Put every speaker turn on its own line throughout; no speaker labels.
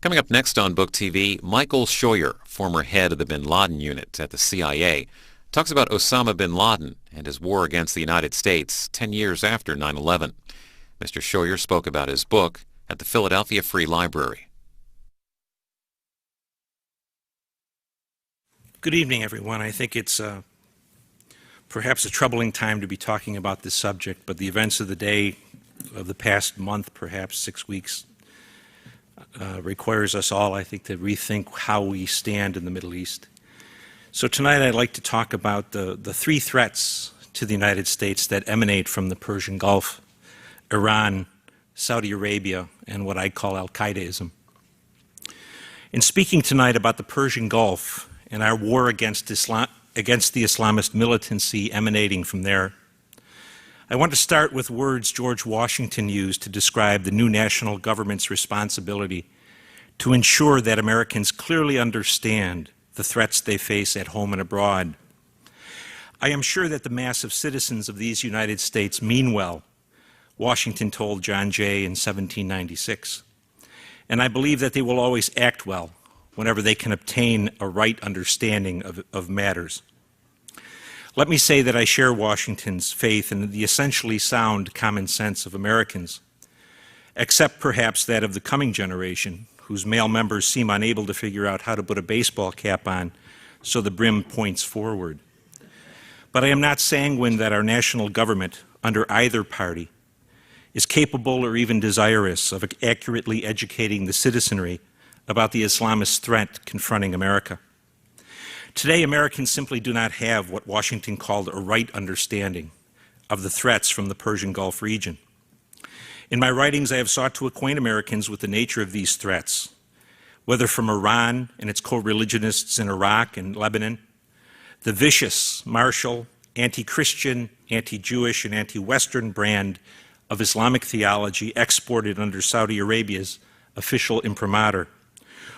Coming up next on Book TV, Michael Scheuer, former head of the bin Laden unit at the CIA, talks about Osama bin Laden and his war against the United States 10 years after 9/11. Mr. Scheuer spoke about his book at the Philadelphia Free Library.
Good evening, everyone. I think it's perhaps a troubling time to be talking about this subject, but the events of the day, of the past month, perhaps 6 weeks, requires us all, I think, to rethink how we stand in the Middle East. So tonight I'd like to talk about the three threats to the United States that emanate from the Persian Gulf: Iran, Saudi Arabia, and what I call Al-Qaedaism. In speaking tonight about the Persian Gulf and our war against the Islamist militancy emanating from there, I want to start with words George Washington used to describe the new national government's responsibility to ensure that Americans clearly understand the threats they face at home and abroad. I am sure that the mass of citizens of these United States mean well, Washington told John Jay in 1796, and I believe that they will always act well whenever they can obtain a right understanding of matters. Let me say that I share Washington's faith in the essentially sound common sense of Americans, except perhaps that of the coming generation, whose male members seem unable to figure out how to put a baseball cap on so the brim points forward. But I am not sanguine that our national government, under either party, is capable or even desirous of accurately educating the citizenry about the Islamist threat confronting America. Today, Americans simply do not have what Washington called a right understanding of the threats from the Persian Gulf region. In my writings, I have sought to acquaint Americans with the nature of these threats, whether from Iran and its co-religionists in Iraq and Lebanon, the vicious, martial, anti-Christian, anti-Jewish, and anti-Western brand of Islamic theology exported under Saudi Arabia's official imprimatur,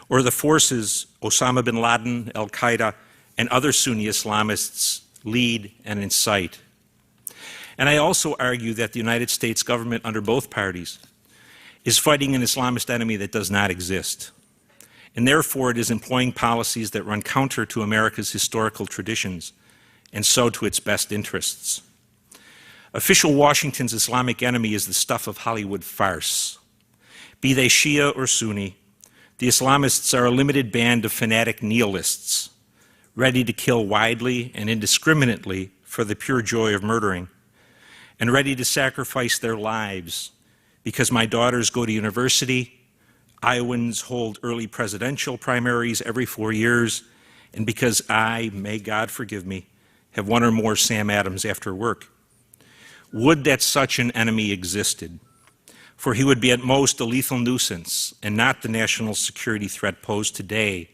or the forces Osama bin Laden, Al-Qaeda, and other Sunni Islamists lead and incite. And I also argue that the United States government, under both parties, is fighting an Islamist enemy that does not exist, and therefore it is employing policies that run counter to America's historical traditions, and so to its best interests. Official Washington's Islamic enemy is the stuff of Hollywood farce. Be they Shia or Sunni, the Islamists are a limited band of fanatic nihilists, ready to kill widely and indiscriminately for the pure joy of murdering, and ready to sacrifice their lives because my daughters go to university, Iowans hold early presidential primaries every 4 years, and because I, may God forgive me, have one or more Sam Adams after work. Would that such an enemy existed, for he would be at most a lethal nuisance and not the national security threat posed today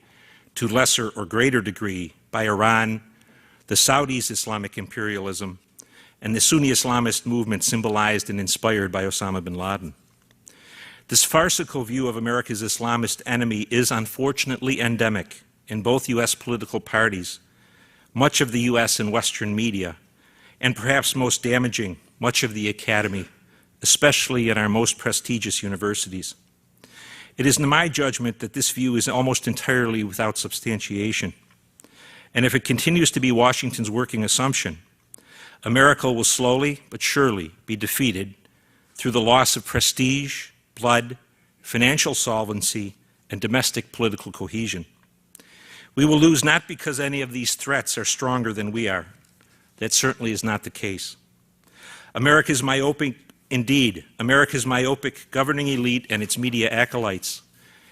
to lesser or greater degree by Iran, the Saudis' Islamic imperialism, and the Sunni Islamist movement symbolized and inspired by Osama bin Laden. This farcical view of America's Islamist enemy is unfortunately endemic in both U.S. political parties, much of the U.S. and Western media, and perhaps most damaging, much of the academy, especially in our most prestigious universities. It is in my judgment that this view is almost entirely without substantiation. And if it continues to be Washington's working assumption, America will slowly but surely be defeated through the loss of prestige, blood, financial solvency, and domestic political cohesion. We will lose not because any of these threats are stronger than we are. That certainly is not the case. America's myopic governing elite and its media acolytes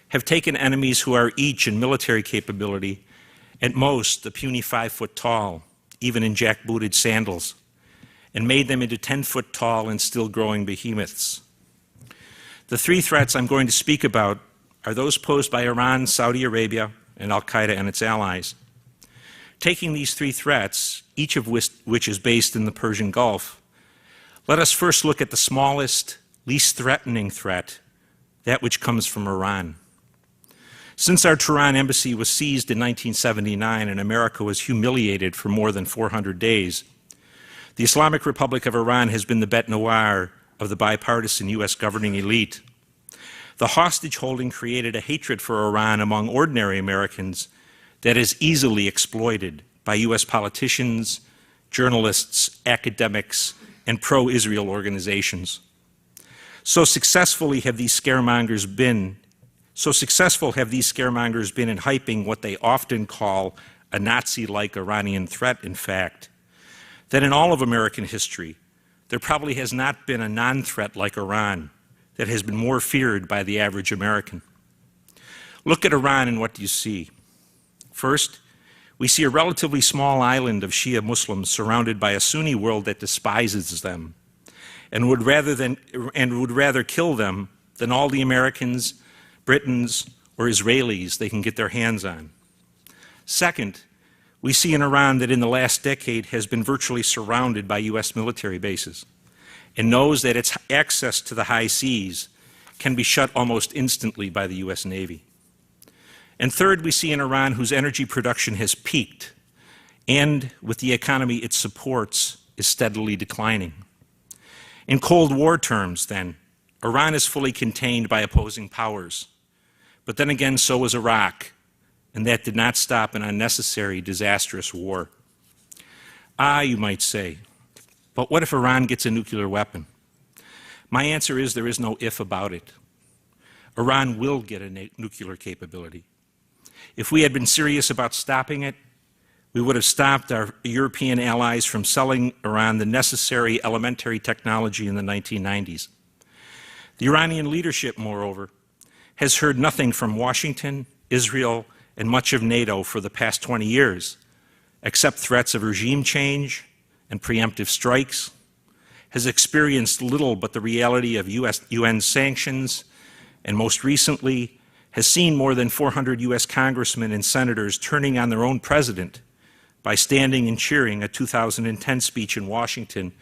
have taken enemies who are each in military capability, at most a puny 5 foot tall, even in jack-booted sandals, and made them into 10-foot tall and still growing behemoths. The three threats I'm going to speak about are those posed by Iran, Saudi Arabia, and Al-Qaeda and its allies. Taking these three threats, each of which is based in the Persian Gulf, let us first look at the smallest, least threatening threat, that which comes from Iran. Since our Tehran embassy was seized in 1979 and America was humiliated for more than 400 days, the Islamic Republic of Iran has been the bête noire of the bipartisan U.S. governing elite. The hostage holding created a hatred for Iran among ordinary Americans that is easily exploited by U.S. politicians, journalists, academics, and pro-Israel organizations. So successful have these scaremongers been in hyping what they often call a Nazi-like Iranian threat, in fact, that in all of American history, there probably has not been a non-threat like Iran that has been more feared by the average American. Look at Iran and what do you see? First, we see a relatively small island of Shia Muslims surrounded by a Sunni world that despises them and would rather kill them than all the Americans, Britons, or Israelis they can get their hands on. Second, we see an Iran that in the last decade has been virtually surrounded by U.S. military bases and knows that its access to the high seas can be shut almost instantly by the U.S. Navy. And third, we see an Iran whose energy production has peaked and, with the economy it supports, is steadily declining. In Cold War terms, then, Iran is fully contained by opposing powers. But then again, so was Iraq, and that did not stop an unnecessary, disastrous war. Ah, you might say, but what if Iran gets a nuclear weapon? My answer is there is no if about it. Iran will get a nuclear capability. If we had been serious about stopping it, we would have stopped our European allies from selling Iran the necessary elementary technology in the 1990s. The Iranian leadership, moreover, has heard nothing from Washington, Israel, and much of NATO for the past 20 years, except threats of regime change and preemptive strikes, has experienced little but the reality of UN sanctions, and most recently has seen more than 400 U.S. congressmen and senators turning on their own president by standing and cheering a 2010 speech in Washington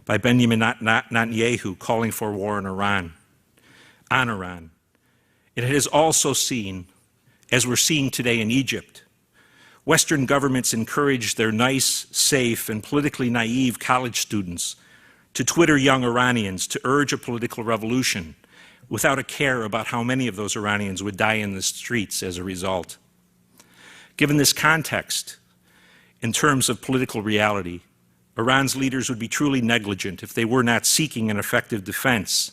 by Benjamin Netanyahu calling for war in Iran, on Iran. It has also seen, as we're seeing today in Egypt, Western governments encourage their nice, safe, and politically naive college students to Twitter young Iranians to urge a political revolution without a care about how many of those Iranians would die in the streets as a result. Given this context, in terms of political reality, Iran's leaders would be truly negligent if they were not seeking an effective defense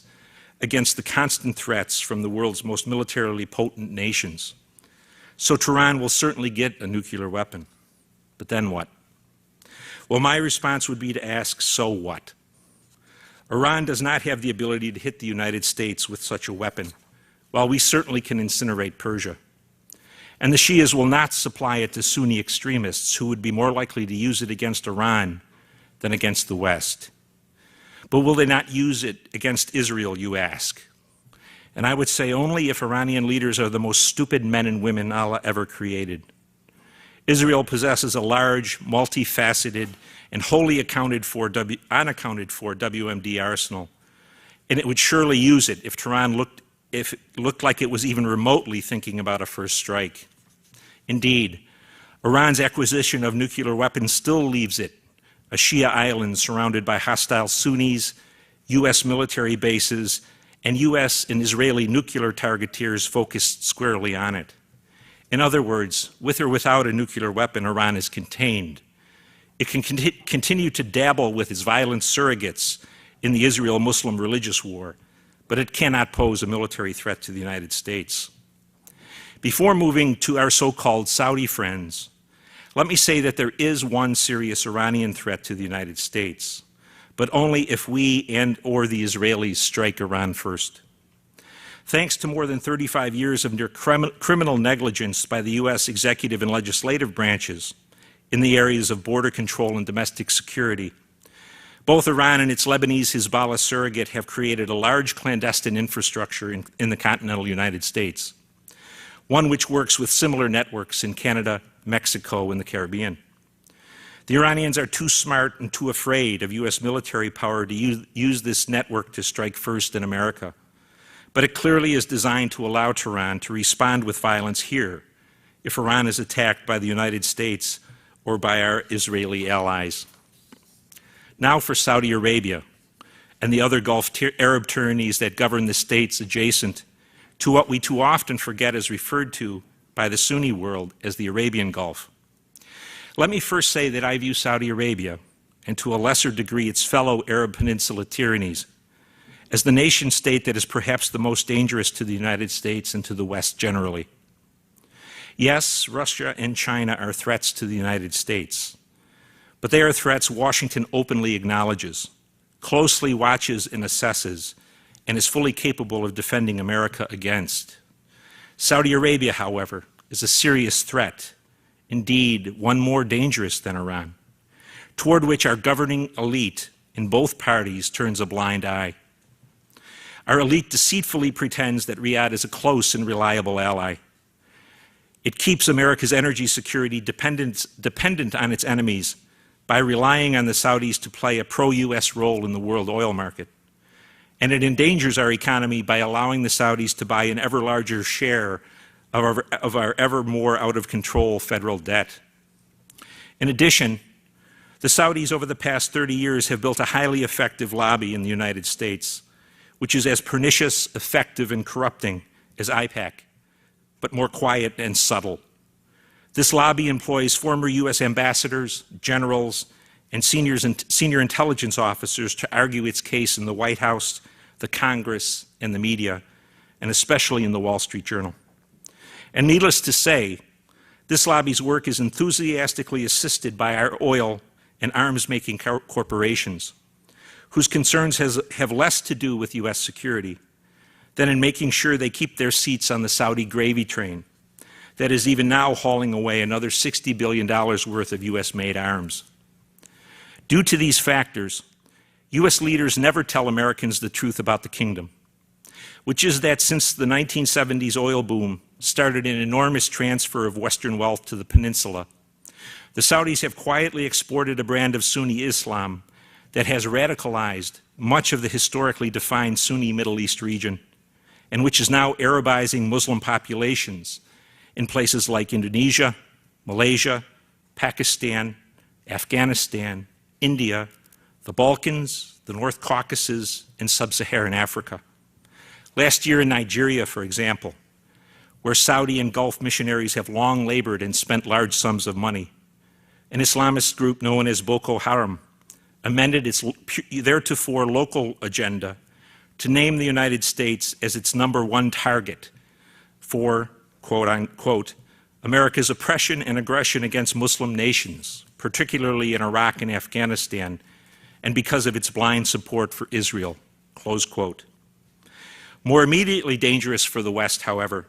against the constant threats from the world's most militarily potent nations. So Tehran will certainly get a nuclear weapon. But then what? Well, my response would be to ask, so what? Iran does not have the ability to hit the United States with such a weapon, while we certainly can incinerate Persia. And the Shias will not supply it to Sunni extremists who would be more likely to use it against Iran than against the West. But will they not use it against Israel, you ask? And I would say only if Iranian leaders are the most stupid men and women Allah ever created. Israel possesses a large, multifaceted, and wholly unaccounted for WMD arsenal, and it would surely use it if Tehran looked like it was even remotely thinking about a first strike. Indeed, Iran's acquisition of nuclear weapons still leaves it a Shia island surrounded by hostile Sunnis, U.S. military bases, and U.S. and Israeli nuclear targeteers focused squarely on it. In other words, with or without a nuclear weapon, Iran is contained. It can continue to dabble with its violent surrogates in the Israel-Muslim religious war, but it cannot pose a military threat to the United States. Before moving to our so-called Saudi friends, let me say that there is one serious Iranian threat to the United States, but only if we and/or the Israelis strike Iran first. Thanks to more than 35 years of near criminal negligence by the U.S. executive and legislative branches in the areas of border control and domestic security, both Iran and its Lebanese Hezbollah surrogate have created a large clandestine infrastructure in the continental United States, one which works with similar networks in Canada, Mexico, and the Caribbean. The Iranians are too smart and too afraid of U.S. military power to use this network to strike first in America. But it clearly is designed to allow Tehran to respond with violence here if Iran is attacked by the United States or by our Israeli allies. Now for Saudi Arabia and the other Gulf Arab tyrannies that govern the states adjacent to what we too often forget is referred to by the Sunni world as the Arabian Gulf. Let me first say that I view Saudi Arabia, and to a lesser degree its fellow Arab Peninsula tyrannies, as the nation state that is perhaps the most dangerous to the United States and to the West generally. Yes, Russia and China are threats to the United States, but they are threats Washington openly acknowledges, closely watches and assesses, and is fully capable of defending America against. Saudi Arabia, however, is a serious threat, indeed one more dangerous than Iran, toward which our governing elite in both parties turns a blind eye. Our elite deceitfully pretends that Riyadh is a close and reliable ally. It keeps America's energy security dependent on its enemies by relying on the Saudis to play a pro-U.S. role in the world oil market. And it endangers our economy by allowing the Saudis to buy an ever larger share of our ever more out-of-control federal debt. In addition, the Saudis over the past 30 years have built a highly effective lobby in the United States, which is as pernicious, effective, and corrupting as IPAC, but more quiet and subtle. This lobby employs former U.S. ambassadors, generals, and senior intelligence officers to argue its case in the White House, the Congress, and the media, and especially in the Wall Street Journal. And needless to say, this lobby's work is enthusiastically assisted by our oil and arms-making corporations, whose concerns have less to do with U.S. security than in making sure they keep their seats on the Saudi gravy train that is even now hauling away another $60 billion worth of U.S.-made arms. Due to these factors, U.S. leaders never tell Americans the truth about the kingdom, which is that since the 1970s oil boom started an enormous transfer of Western wealth to the peninsula, the Saudis have quietly exported a brand of Sunni Islam that has radicalized much of the historically defined Sunni Middle East region, and which is now Arabizing Muslim populations in places like Indonesia, Malaysia, Pakistan, Afghanistan, India, the Balkans, the North Caucasus, and Sub-Saharan Africa. Last year in Nigeria, for example, where Saudi and Gulf missionaries have long labored and spent large sums of money, an Islamist group known as Boko Haram amended its theretofore local agenda to name the United States as its #1 target for, quote unquote, America's oppression and aggression against Muslim nations, particularly in Iraq and Afghanistan, and because of its blind support for Israel, close quote. More immediately dangerous for the West, however,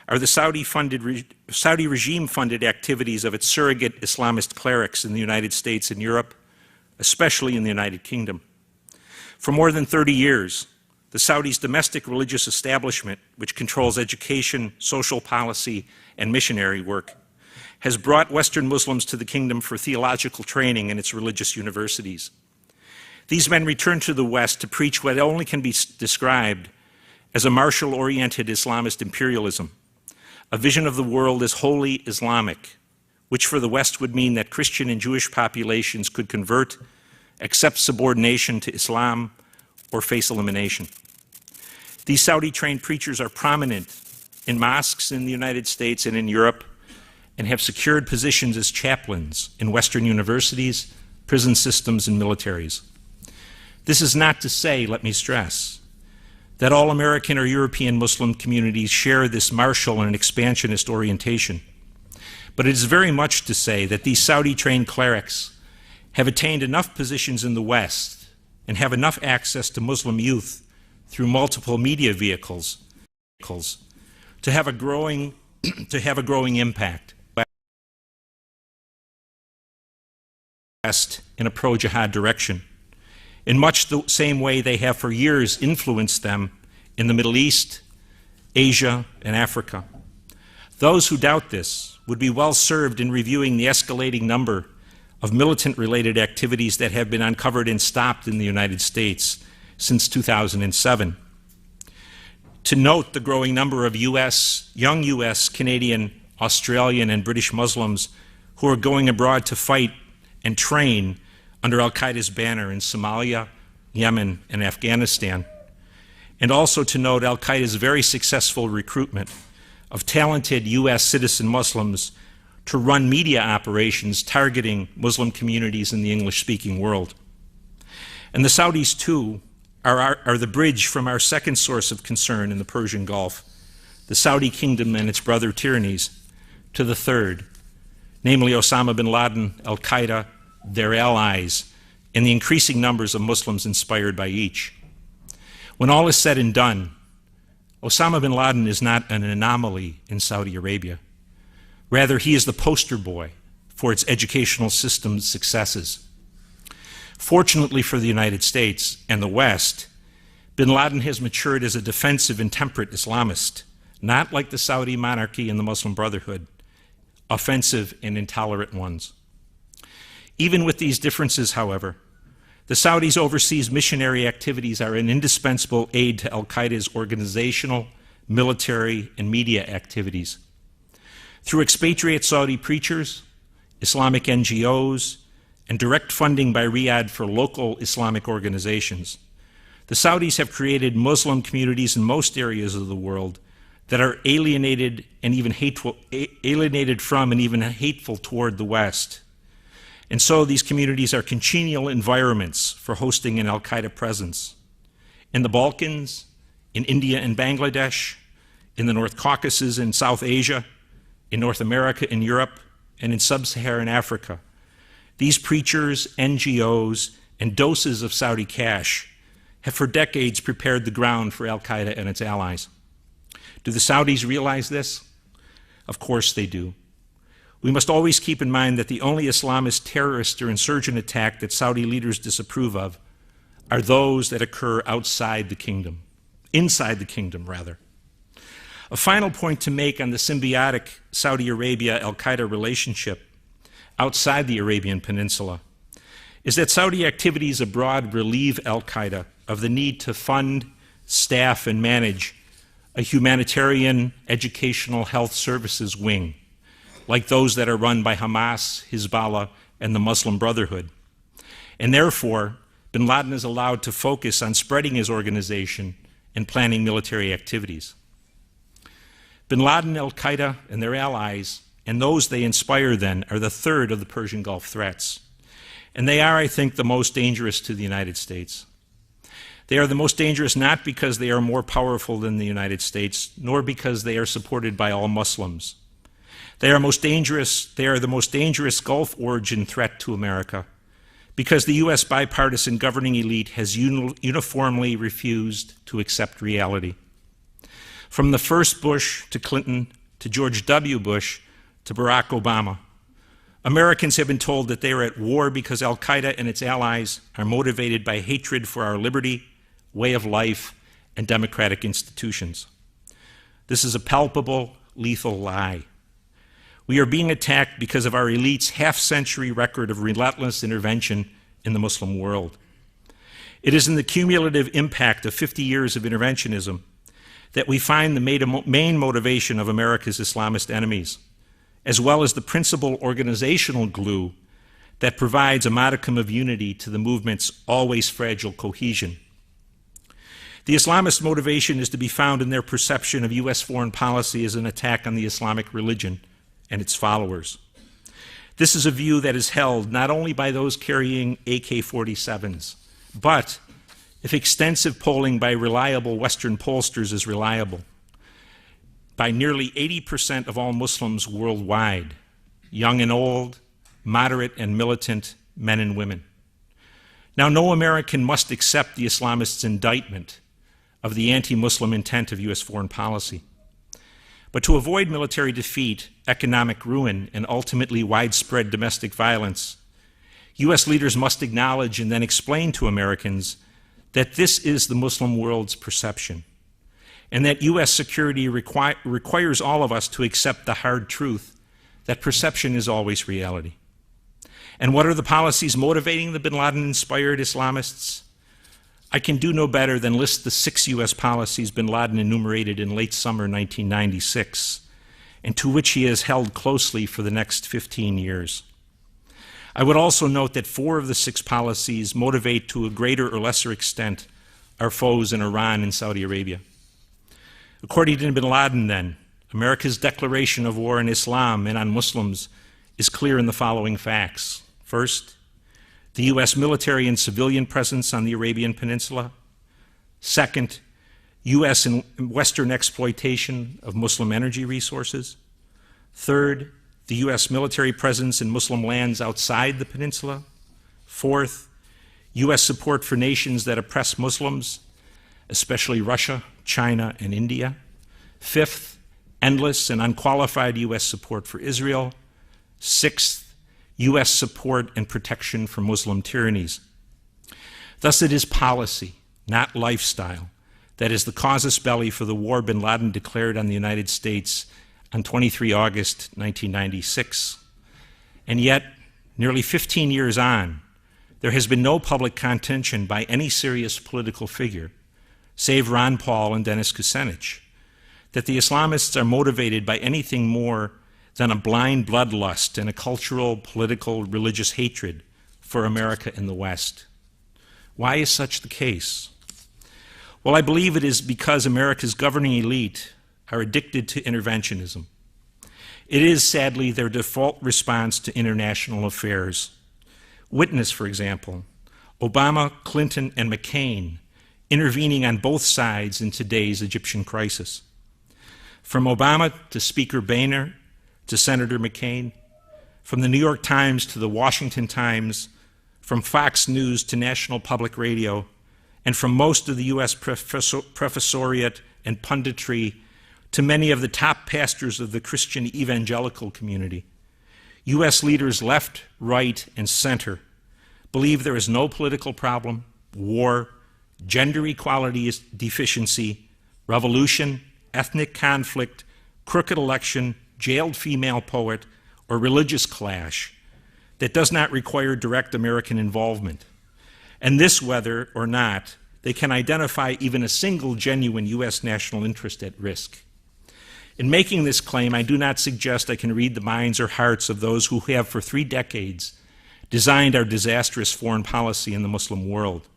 are the Saudi regime-funded activities of its surrogate Islamist clerics in the United States and Europe, especially in the United Kingdom. For more than 30 years, the Saudis' domestic religious establishment, which controls education, social policy, and missionary work, has brought Western Muslims to the kingdom for theological training in its religious universities. These men return to the West to preach what only can be described as a martial-oriented Islamist imperialism, a vision of the world as wholly Islamic, which for the West would mean that Christian and Jewish populations could convert, accept subordination to Islam, or face elimination. These Saudi-trained preachers are prominent in mosques in the United States and in Europe, and have secured positions as chaplains in Western universities, prison systems, and militaries. This is not to say, let me stress, that all American or European Muslim communities share this martial and expansionist orientation. But it is very much to say that these Saudi-trained clerics have attained enough positions in the West and have enough access to Muslim youth through multiple media vehicles to have a growing impact in a pro-jihad direction, in much the same way they have for years influenced them in the Middle East, Asia, and Africa. Those who doubt this would be well served in reviewing the escalating number of militant-related activities that have been uncovered and stopped in the United States since 2007. To note the growing number of young US, Canadian, Australian, and British Muslims who are going abroad to fight and train under al-Qaeda's banner in Somalia, Yemen, and Afghanistan, and also to note al-Qaeda's very successful recruitment of talented U.S. citizen Muslims to run media operations targeting Muslim communities in the English-speaking world. And the Saudis, too, are the bridge from our second source of concern in the Persian Gulf, the Saudi kingdom and its brother tyrannies, to the third, namely Osama bin Laden, al-Qaeda, their allies, and the increasing numbers of Muslims inspired by each. When all is said and done, Osama bin Laden is not an anomaly in Saudi Arabia. Rather, he is the poster boy for its educational system's successes. Fortunately for the United States and the West, bin Laden has matured as a defensive and temperate Islamist, not like the Saudi monarchy and the Muslim Brotherhood, offensive and intolerant ones. Even with these differences, however, the Saudis' overseas missionary activities are an indispensable aid to al-Qaeda's organizational, military, and media activities. Through expatriate Saudi preachers, Islamic NGOs, and direct funding by Riyadh for local Islamic organizations, the Saudis have created Muslim communities in most areas of the world that are alienated from and even hateful toward the West. And so these communities are congenial environments for hosting an al-Qaeda presence. In the Balkans, in India and Bangladesh, in the North Caucasus and South Asia, in North America and Europe, and in sub-Saharan Africa, these preachers, NGOs, and doses of Saudi cash have for decades prepared the ground for al-Qaeda and its allies. Do the Saudis realize this? Of course they do. We must always keep in mind that the only Islamist terrorist or insurgent attack that Saudi leaders disapprove of are those that occur outside the kingdom, inside the kingdom, rather. A final point to make on the symbiotic Saudi Arabia-al-Qaeda relationship outside the Arabian Peninsula is that Saudi activities abroad relieve al-Qaeda of the need to fund, staff, and manage a humanitarian, educational, health services wing, like those that are run by Hamas, Hezbollah, and the Muslim Brotherhood. And therefore, bin Laden is allowed to focus on spreading his organization and planning military activities. Bin Laden, al-Qaeda, and their allies, and those they inspire then, are the third of the Persian Gulf threats. And they are, I think, the most dangerous to the United States. They are the most dangerous not because they are more powerful than the United States, nor because they are supported by all Muslims. They are the most dangerous Gulf origin threat to America because the U.S. bipartisan governing elite has uniformly refused to accept reality. From the first Bush to Clinton to George W. Bush to Barack Obama, Americans have been told that they are at war because al-Qaeda and its allies are motivated by hatred for our liberty, way of life, and democratic institutions. This is a palpable, lethal lie. We are being attacked because of our elite's half-century record of relentless intervention in the Muslim world. It is in the cumulative impact of 50 years of interventionism that we find the main motivation of America's Islamist enemies, as well as the principal organizational glue that provides a modicum of unity to the movement's always fragile cohesion. The Islamist motivation is to be found in their perception of U.S. foreign policy as an attack on the Islamic religion and its followers. This is a view that is held not only by those carrying AK-47s, but, if extensive polling by reliable Western pollsters is reliable, by nearly 80% of all Muslims worldwide, young and old, moderate and militant men and women. Now, no American must accept the Islamists' indictment of the anti-Muslim intent of U.S. foreign policy. But to avoid military defeat, economic ruin, and ultimately widespread domestic violence, U.S. leaders must acknowledge and then explain to Americans that this is the Muslim world's perception, and that U.S. security requires all of us to accept the hard truth that perception is always reality. And what are the policies motivating the bin Laden-inspired Islamists? I can do no better than list the 6 U.S. policies bin Laden enumerated in late summer 1996, and to which he has held closely for the next 15 years. I would also note that 4 of the 6 policies motivate to a greater or lesser extent our foes in Iran and Saudi Arabia. According to bin Laden, then, America's declaration of war on Islam and on Muslims is clear in the following facts. First, the U.S. military and civilian presence on the Arabian Peninsula. Second, U.S. and Western exploitation of Muslim energy resources. Third, the U.S. military presence in Muslim lands outside the peninsula. Fourth, U.S. support for nations that oppress Muslims, especially Russia, China, and India. Fifth, endless and unqualified U.S. support for Israel. Sixth, U.S. support and protection for Muslim tyrannies. Thus it is policy, not lifestyle, that is the casus belli for the war bin Laden declared on the United States on 23 August 1996. And yet, nearly 15 years on, there has been no public contention by any serious political figure, save Ron Paul and Dennis Kucinich, that the Islamists are motivated by anything more than a blind bloodlust and a cultural, political, religious hatred for America and the West. Why is such the case? Well, I believe it is because America's governing elite are addicted to interventionism. It is, sadly, their default response to international affairs. Witness, for example, Obama, Clinton, and McCain intervening on both sides in today's Egyptian crisis. From Obama to Speaker Boehner to Senator McCain, from the New York Times to the Washington Times, from Fox News to National Public Radio, and from most of the U.S. professoriate and punditry to many of the top pastors of the Christian evangelical community, U.S. leaders left, right, and center believe there is no political problem, war, gender equality deficiency, revolution, ethnic conflict, crooked election, jailed female poet, or religious clash that does not require direct American involvement. And this, whether or not they can identify even a single genuine U.S. national interest at risk. In making this claim, I do not suggest I can read the minds or hearts of those who have for 3 decades designed our disastrous foreign policy in the Muslim world.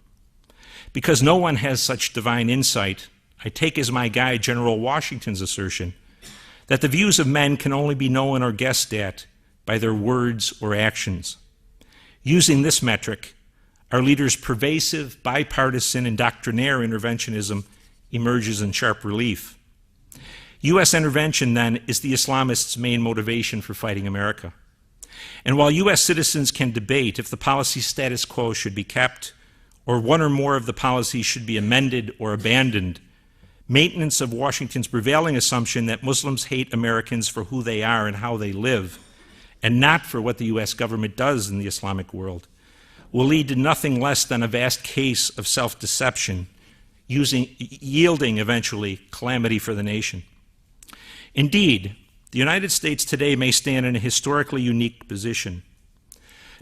Because no one has such divine insight, I take as my guide General Washington's assertion that the views of men can only be known or guessed at by their words or actions. Using this metric, our leaders' pervasive, bipartisan, and doctrinaire interventionism emerges in sharp relief. U.S. intervention, then, is the Islamists' main motivation for fighting America. And while U.S. citizens can debate if the policy status quo should be kept, or one or more of the policies should be amended or abandoned, maintenance of Washington's prevailing assumption that Muslims hate Americans for who they are and how they live, and not for what the U.S. government does in the Islamic world, will lead to nothing less than a vast case of self-deception, yielding eventually calamity for the nation. Indeed, the United States today may stand in a historically unique position.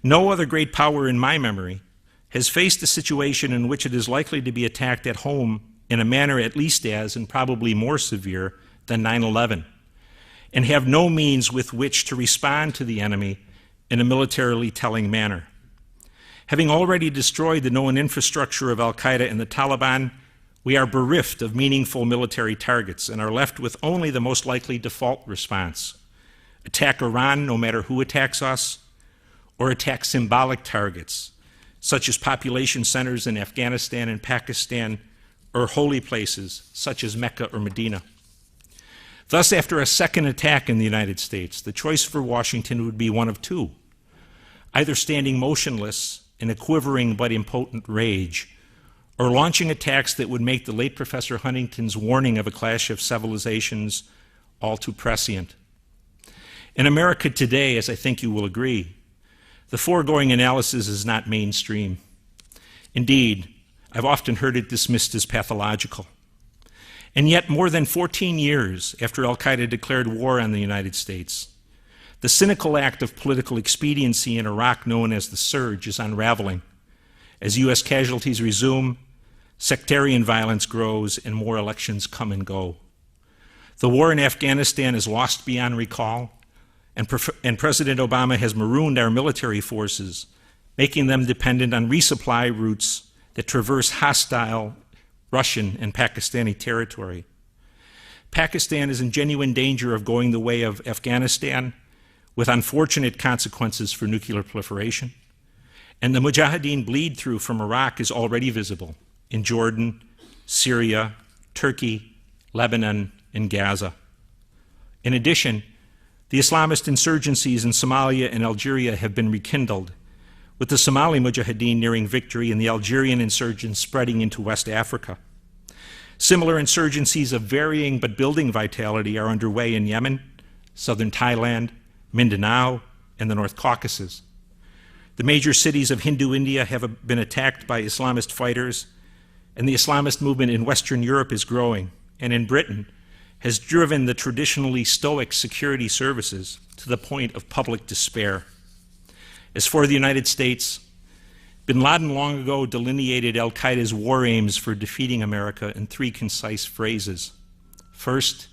No other great power in my memory has faced a situation in which it is likely to be attacked at home in a manner at least as, and probably more severe, than 9/11, and have no means with which to respond to the enemy in a militarily telling manner. Having already destroyed the known infrastructure of al-Qaeda and the Taliban, we are bereft of meaningful military targets and are left with only the most likely default response: attack Iran no matter who attacks us, or attack symbolic targets, such as population centers in Afghanistan and Pakistan, or holy places such as Mecca or Medina. Thus, after a second attack in the United States, the choice for Washington would be one of two: either standing motionless in a quivering but impotent rage, or launching attacks that would make the late Professor Huntington's warning of a clash of civilizations all too prescient. In America today, as I think you will agree, the foregoing analysis is not mainstream. Indeed, I've often heard it dismissed as pathological. And yet, more than 14 years after al-Qaeda declared war on the United States, the cynical act of political expediency in Iraq known as the Surge is unraveling. As U.S. casualties resume, sectarian violence grows, and more elections come and go. The war in Afghanistan is lost beyond recall, and President Obama has marooned our military forces, making them dependent on resupply routes that traverse hostile Russian, and Pakistani territory. Pakistan is in genuine danger of going the way of Afghanistan, with unfortunate consequences for nuclear proliferation. And the Mujahideen bleed-through from Iraq is already visible in Jordan, Syria, Turkey, Lebanon, and Gaza. In addition, the Islamist insurgencies in Somalia and Algeria have been rekindled, with the Somali Mujahideen nearing victory and the Algerian insurgents spreading into West Africa. Similar insurgencies of varying but building vitality are underway in Yemen, southern Thailand, Mindanao, and the North Caucasus. The major cities of Hindu India have been attacked by Islamist fighters, and the Islamist movement in Western Europe is growing, and in Britain has driven the traditionally stoic security services to the point of public despair. As for the United States, bin Laden long ago delineated al-Qaeda's war aims for defeating America in three concise phrases. First,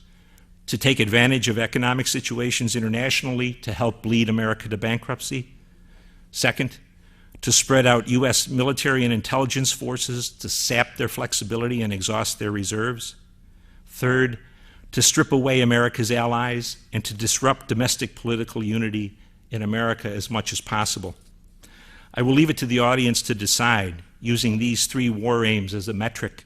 to take advantage of economic situations internationally to help bleed America to bankruptcy. Second, to spread out U.S. military and intelligence forces to sap their flexibility and exhaust their reserves. Third, to strip away America's allies and to disrupt domestic political unity in America as much as possible. I will leave it to the audience to decide, using these three war aims as a metric,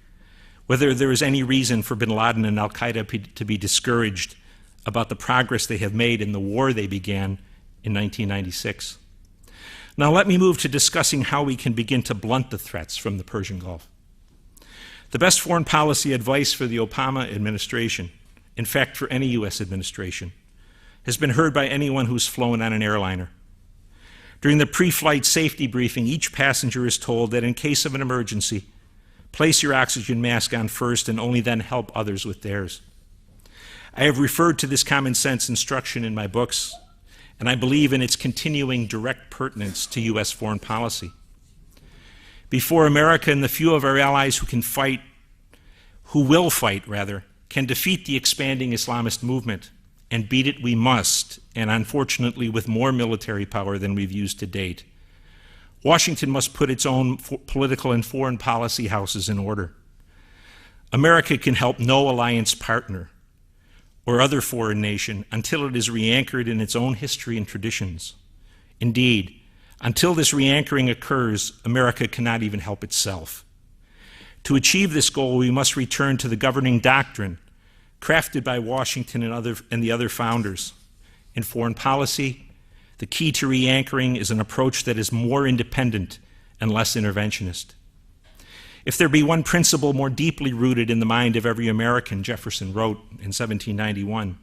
whether there is any reason for bin Laden and al-Qaeda to be discouraged about the progress they have made in the war they began in 1996. Now let me move to discussing how we can begin to blunt the threats from the Persian Gulf. The best foreign policy advice for the Obama administration, in fact for any U.S. administration, has been heard by anyone who's flown on an airliner. During the pre-flight safety briefing, each passenger is told that in case of an emergency, place your oxygen mask on first and only then help others with theirs. I have referred to this common sense instruction in my books, and I believe in its continuing direct pertinence to U.S. foreign policy. Before America and the few of our allies who will fight, can defeat the expanding Islamist movement, and beat it we must, and unfortunately with more military power than we've used to date. Washington must put its own political and foreign policy houses in order. America can help no alliance partner or other foreign nation until it is re-anchored in its own history and traditions. Indeed, until this re-anchoring occurs, America cannot even help itself. To achieve this goal, we must return to the governing doctrine crafted by Washington and the other founders. In foreign policy, the key to re-anchoring is an approach that is more independent and less interventionist. If there be one principle more deeply rooted in the mind of every American, Jefferson wrote in 1791,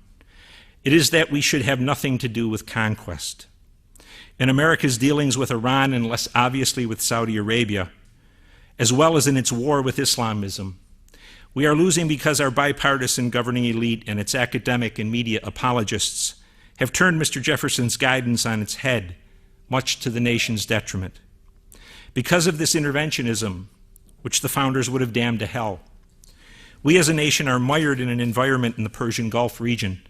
it is that we should have nothing to do with conquest. In America's dealings with Iran and less obviously with Saudi Arabia, as well as in its war with Islamism, we are losing because our bipartisan governing elite and its academic and media apologists have turned Mr. Jefferson's guidance on its head, much to the nation's detriment. Because of this interventionism, which the founders would have damned to hell, we as a nation are mired in an environment in the Persian Gulf region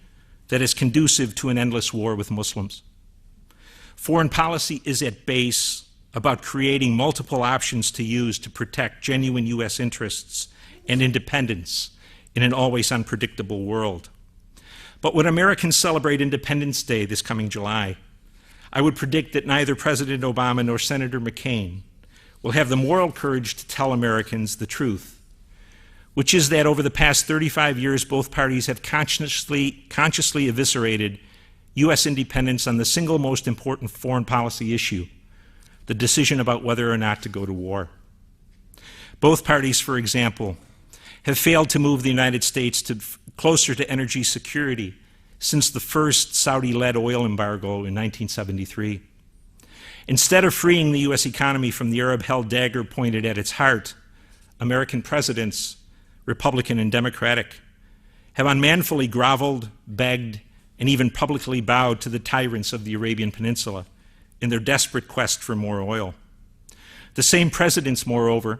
that is conducive to an endless war with Muslims. Foreign policy is at base about creating multiple options to use to protect genuine U.S. interests and independence in an always unpredictable world. But when Americans celebrate Independence Day this coming July, I would predict that neither President Obama nor Senator McCain will have the moral courage to tell Americans the truth, which is that over the past 35 years, both parties have consciously eviscerated U.S. independence on the single most important foreign policy issue, the decision about whether or not to go to war. Both parties, for example, have failed to move the United States closer to energy security since the first Saudi-led oil embargo in 1973. Instead of freeing the U.S. economy from the Arab-held dagger pointed at its heart, American presidents, Republican and Democratic, have unmanfully groveled, begged, and even publicly bowed to the tyrants of the Arabian Peninsula in their desperate quest for more oil. The same presidents, moreover,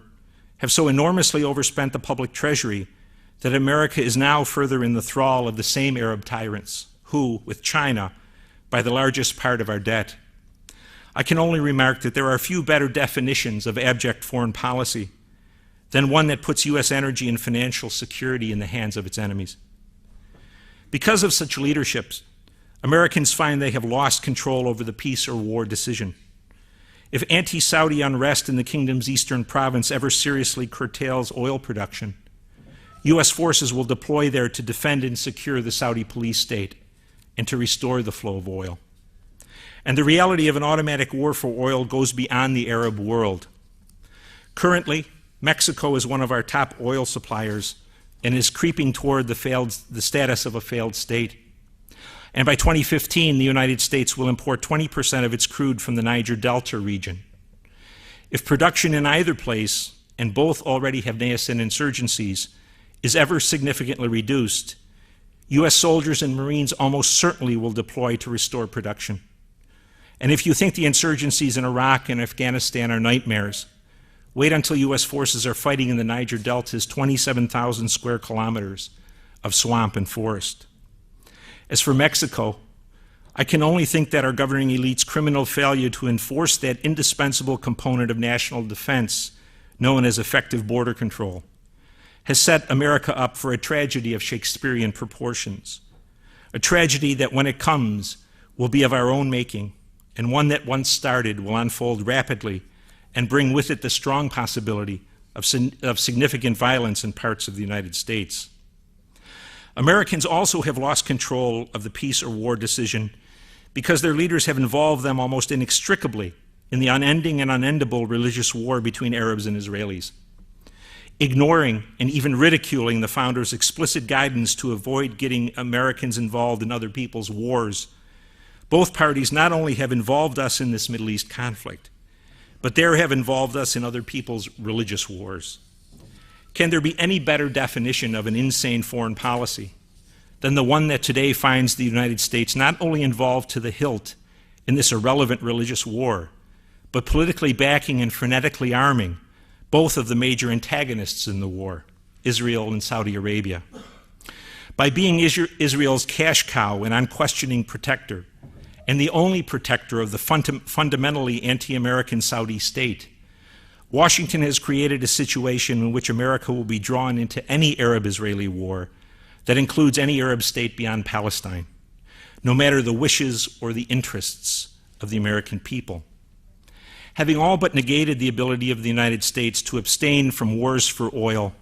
have so enormously overspent the public treasury that America is now further in the thrall of the same Arab tyrants who, with China, buy the largest part of our debt. I can only remark that there are few better definitions of abject foreign policy than one that puts U.S. energy and financial security in the hands of its enemies. Because of such leaderships, Americans find they have lost control over the peace or war decision. If anti-Saudi unrest in the kingdom's eastern province ever seriously curtails oil production, U.S. forces will deploy there to defend and secure the Saudi police state and to restore the flow of oil. And the reality of an automatic war for oil goes beyond the Arab world. Currently, Mexico is one of our top oil suppliers and is creeping toward the status of a failed state. And by 2015, the United States will import 20% of its crude from the Niger Delta region. If production in either place, and both already have nascent insurgencies, is ever significantly reduced, U.S. soldiers and Marines almost certainly will deploy to restore production. And if you think the insurgencies in Iraq and Afghanistan are nightmares, wait until U.S. forces are fighting in the Niger Delta's 27,000 square kilometers of swamp and forest. As for Mexico, I can only think that our governing elite's criminal failure to enforce that indispensable component of national defense known as effective border control has set America up for a tragedy of Shakespearean proportions, a tragedy that when it comes will be of our own making, and one that once started will unfold rapidly and bring with it the strong possibility of significant violence in parts of the United States. Americans also have lost control of the peace or war decision because their leaders have involved them almost inextricably in the unending and unendable religious war between Arabs and Israelis. Ignoring and even ridiculing the founders' explicit guidance to avoid getting Americans involved in other people's wars, both parties not only have involved us in this Middle East conflict, but they have involved us in other people's religious wars. Can there be any better definition of an insane foreign policy than the one that today finds the United States not only involved to the hilt in this irrelevant religious war, but politically backing and frenetically arming both of the major antagonists in the war, Israel and Saudi Arabia? By being Israel's cash cow and unquestioning protector, and the only protector of the fundamentally anti-American Saudi state, Washington has created a situation in which America will be drawn into any Arab-Israeli war that includes any Arab state beyond Palestine, no matter the wishes or the interests of the American people. Having all but negated the ability of the United States to abstain from wars for oil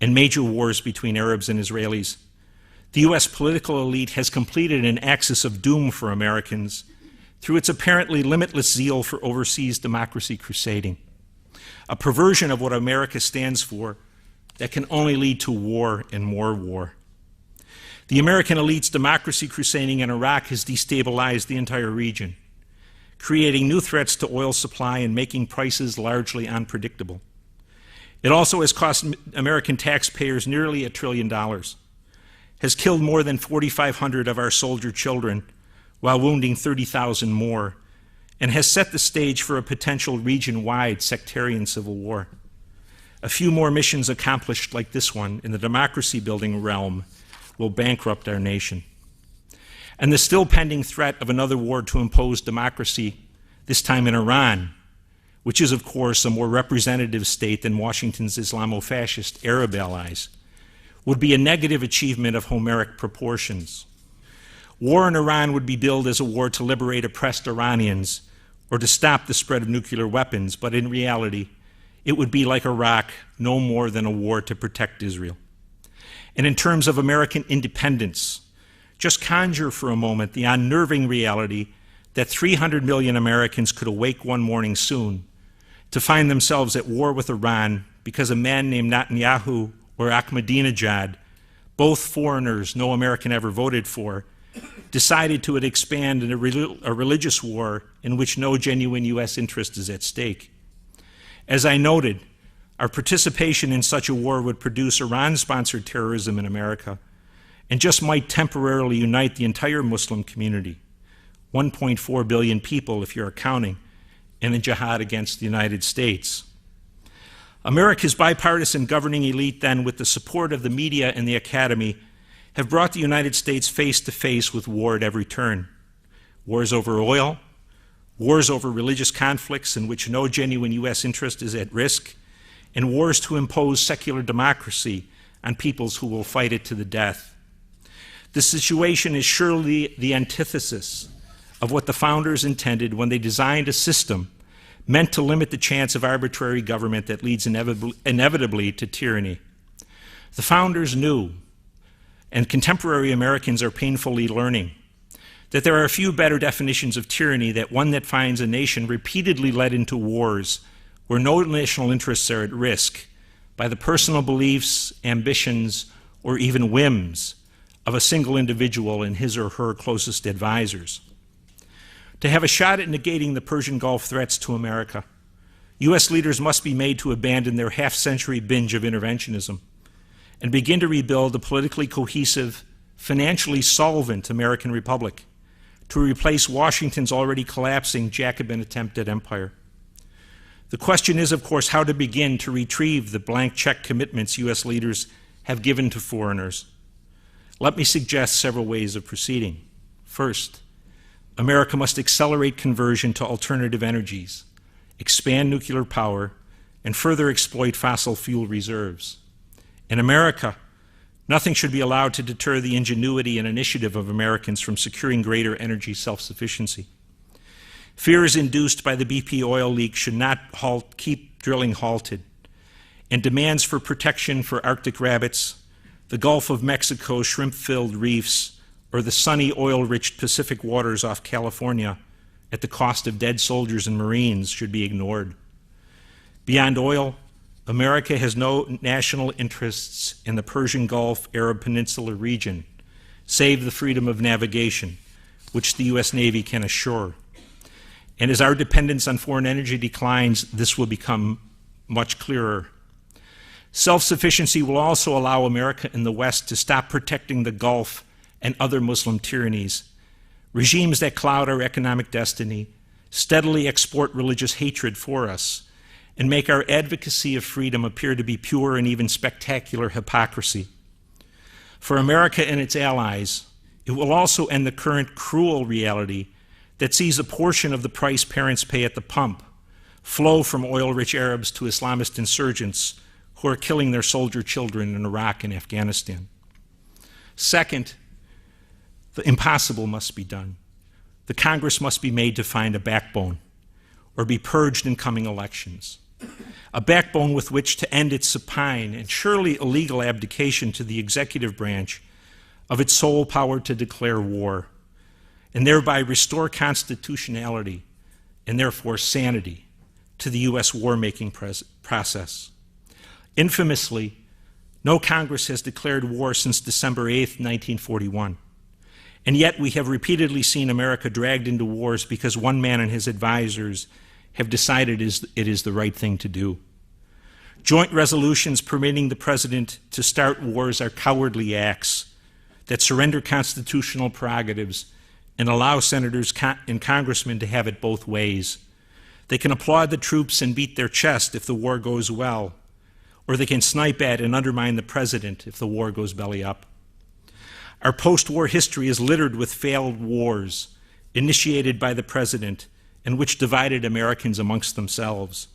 and major wars between Arabs and Israelis, the U.S. political elite has completed an axis of doom for Americans through its apparently limitless zeal for overseas democracy crusading, a perversion of what America stands for that can only lead to war and more war. The American elite's democracy crusading in Iraq has destabilized the entire region, creating new threats to oil supply and making prices largely unpredictable. It also has cost American taxpayers nearly $1 trillion, has killed more than 4,500 of our soldier children while wounding 30,000 more, and has set the stage for a potential region-wide sectarian civil war. A few more missions accomplished like this one in the democracy-building realm will bankrupt our nation. And the still pending threat of another war to impose democracy, this time in Iran, which is, of course, a more representative state than Washington's Islamo-fascist Arab allies, would be a negative achievement of Homeric proportions. War in Iran would be billed as a war to liberate oppressed Iranians or to stop the spread of nuclear weapons, but in reality, it would be like Iraq, no more than a war to protect Israel. And in terms of American independence, just conjure for a moment the unnerving reality that 300 million Americans could awake one morning soon to find themselves at war with Iran because a man named Netanyahu or Ahmadinejad, both foreigners no American ever voted for, decided to expand in a religious war in which no genuine U.S. interest is at stake. As I noted, our participation in such a war would produce Iran-sponsored terrorism in America and just might temporarily unite the entire Muslim community, 1.4 billion people if you're counting, in a jihad against the United States. America's bipartisan governing elite then, with the support of the media and the academy, have brought the United States face to face with war at every turn. Wars over oil, wars over religious conflicts in which no genuine U.S. interest is at risk, and wars to impose secular democracy on peoples who will fight it to the death. The situation is surely the antithesis of what the founders intended when they designed a system meant to limit the chance of arbitrary government that leads inevitably to tyranny. The founders knew, and contemporary Americans are painfully learning, that there are a few better definitions of tyranny than one that finds a nation repeatedly led into wars where no national interests are at risk by the personal beliefs, ambitions, or even whims of a single individual and his or her closest advisors. To have a shot at negating the Persian Gulf threats to America, U.S. leaders must be made to abandon their half-century binge of interventionism and begin to rebuild a politically cohesive, financially solvent American republic to replace Washington's already collapsing Jacobin attempt at empire. The question is, of course, how to begin to retrieve the blank check commitments U.S. leaders have given to foreigners. Let me suggest several ways of proceeding. First, America must accelerate conversion to alternative energies, expand nuclear power, and further exploit fossil fuel reserves. In America, nothing should be allowed to deter the ingenuity and initiative of Americans from securing greater energy self-sufficiency. Fears induced by the BP oil leak should not keep drilling halted, and demands for protection for Arctic rabbits, the Gulf of Mexico shrimp-filled reefs, or the sunny oil-rich Pacific waters off California at the cost of dead soldiers and Marines should be ignored. Beyond oil, America has no national interests in the Persian Gulf Arab Peninsula region, save the freedom of navigation, which the U.S. Navy can assure. And as our dependence on foreign energy declines, this will become much clearer. Self-sufficiency will also allow America and the West to stop protecting the Gulf and other Muslim tyrannies, regimes that cloud our economic destiny, steadily export religious hatred for us, and make our advocacy of freedom appear to be pure and even spectacular hypocrisy. For America and its allies, it will also end the current cruel reality that sees a portion of the price parents pay at the pump flow from oil-rich Arabs to Islamist insurgents who are killing their soldier children in Iraq and Afghanistan. Second, the impossible must be done. The Congress must be made to find a backbone or be purged in coming elections, a backbone with which to end its supine and surely illegal abdication to the executive branch of its sole power to declare war, and thereby restore constitutionality and therefore sanity to the U.S. war-making process. Infamously, no Congress has declared war since December 8, 1941. And yet we have repeatedly seen America dragged into wars because one man and his advisors have decided it is the right thing to do. Joint resolutions permitting the president to start wars are cowardly acts that surrender constitutional prerogatives and allow senators and congressmen to have it both ways. They can applaud the troops and beat their chest if the war goes well, or they can snipe at and undermine the president if the war goes belly up. Our post-war history is littered with failed wars initiated by the president and which divided Americans amongst themselves.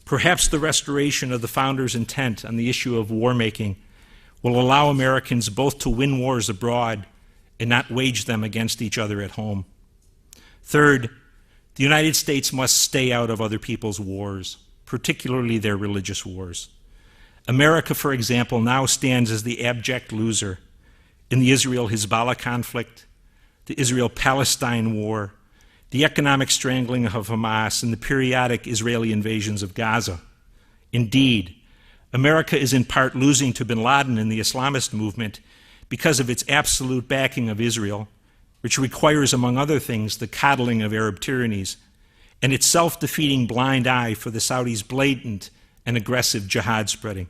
Perhaps the restoration of the founders' intent on the issue of war-making will allow Americans both to win wars abroad and not wage them against each other at home. Third, the United States must stay out of other people's wars, particularly their religious wars. America, for example, now stands as the abject loser in the Israel-Hezbollah conflict, the Israel-Palestine war, the economic strangling of Hamas, and the periodic Israeli invasions of Gaza. Indeed, America is in part losing to bin Laden and the Islamist movement because of its absolute backing of Israel, which requires, among other things, the coddling of Arab tyrannies, and its self-defeating blind eye for the Saudis' blatant and aggressive jihad spreading.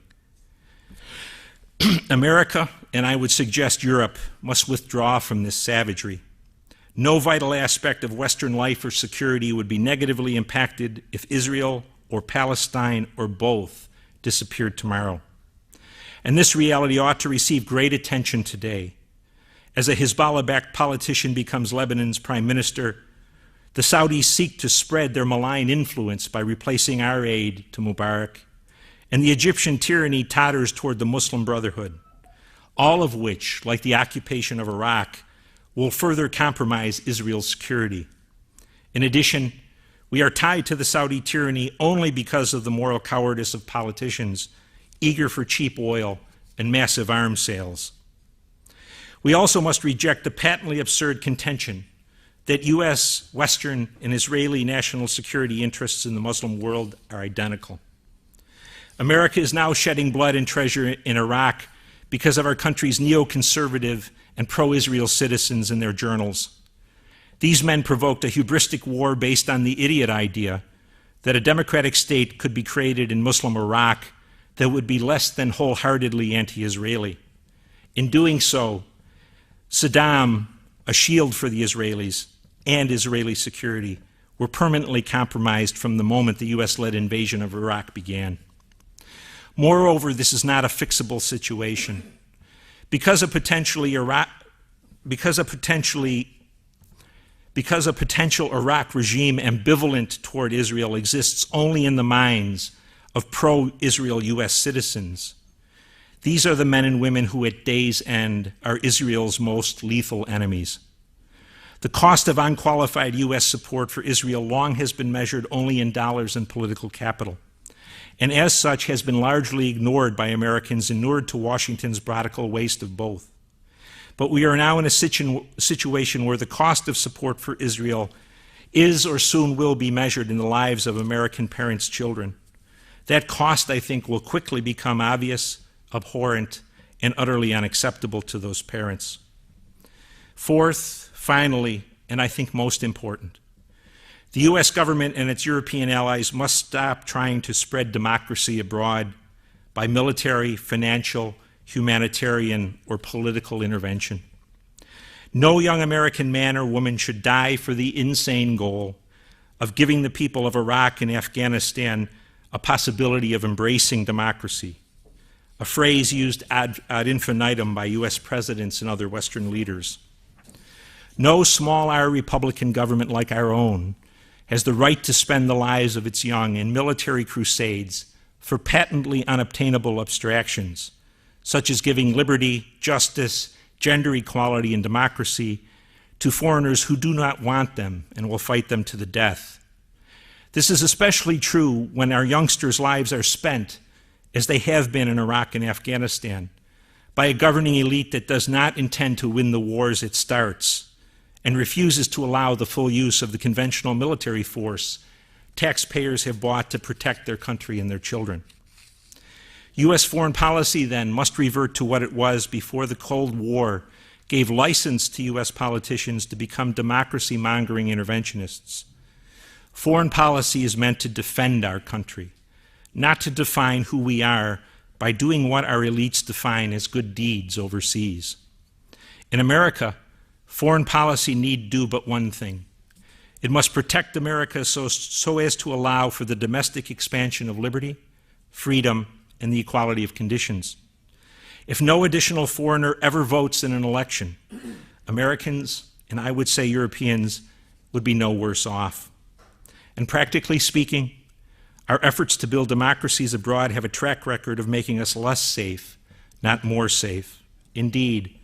America, and I would suggest Europe, must withdraw from this savagery. No vital aspect of Western life or security would be negatively impacted if Israel or Palestine or both disappeared tomorrow. And this reality ought to receive great attention today. As a Hezbollah-backed politician becomes Lebanon's prime minister, the Saudis seek to spread their malign influence by replacing our aid to Mubarak and the Egyptian tyranny totters toward the Muslim Brotherhood, all of which, like the occupation of Iraq, will further compromise Israel's security. In addition, we are tied to the Saudi tyranny only because of the moral cowardice of politicians eager for cheap oil and massive arms sales. We also must reject the patently absurd contention that U.S., Western, and Israeli national security interests in the Muslim world are identical. America is now shedding blood and treasure in Iraq because of our country's neoconservative and pro-Israel citizens and their journals. These men provoked a hubristic war based on the idiot idea that a democratic state could be created in Muslim Iraq that would be less than wholeheartedly anti-Israeli. In doing so, Saddam, a shield for the Israelis, and Israeli security were permanently compromised from the moment the U.S.-led invasion of Iraq began. Moreover, this is not a fixable situation. Because a potential Iraq regime ambivalent toward Israel exists only in the minds of pro-Israel U.S. citizens, these are the men and women who at day's end are Israel's most lethal enemies. The cost of unqualified U.S. support for Israel long has been measured only in dollars and political capital, and as such has been largely ignored by Americans inured to Washington's prodigal waste of both. But we are now in a situation where the cost of support for Israel is or soon will be measured in the lives of American parents' children. That cost, I think, will quickly become obvious, abhorrent, and utterly unacceptable to those parents. Fourth, finally, and I think most important, the U.S. government and its European allies must stop trying to spread democracy abroad by military, financial, humanitarian, or political intervention. No young American man or woman should die for the insane goal of giving the people of Iraq and Afghanistan a possibility of embracing democracy, a phrase used ad infinitum by U.S. presidents and other Western leaders. No small R Republican government like our own has the right to spend the lives of its young in military crusades for patently unobtainable abstractions, such as giving liberty, justice, gender equality, and democracy to foreigners who do not want them and will fight them to the death. This is especially true when our youngsters' lives are spent, as they have been in Iraq and Afghanistan, by a governing elite that does not intend to win the wars it starts and refuses to allow the full use of the conventional military force taxpayers have bought to protect their country and their children. U.S. foreign policy, then, must revert to what it was before the Cold War gave license to U.S. politicians to become democracy-mongering interventionists. Foreign policy is meant to defend our country, not to define who we are by doing what our elites define as good deeds overseas. In America, foreign policy need do but one thing. It must protect America so as to allow for the domestic expansion of liberty, freedom, and the equality of conditions. If no additional foreigner ever votes in an election, Americans, and I would say Europeans, would be no worse off. And practically speaking, our efforts to build democracies abroad have a track record of making us less safe, not more safe. Indeed,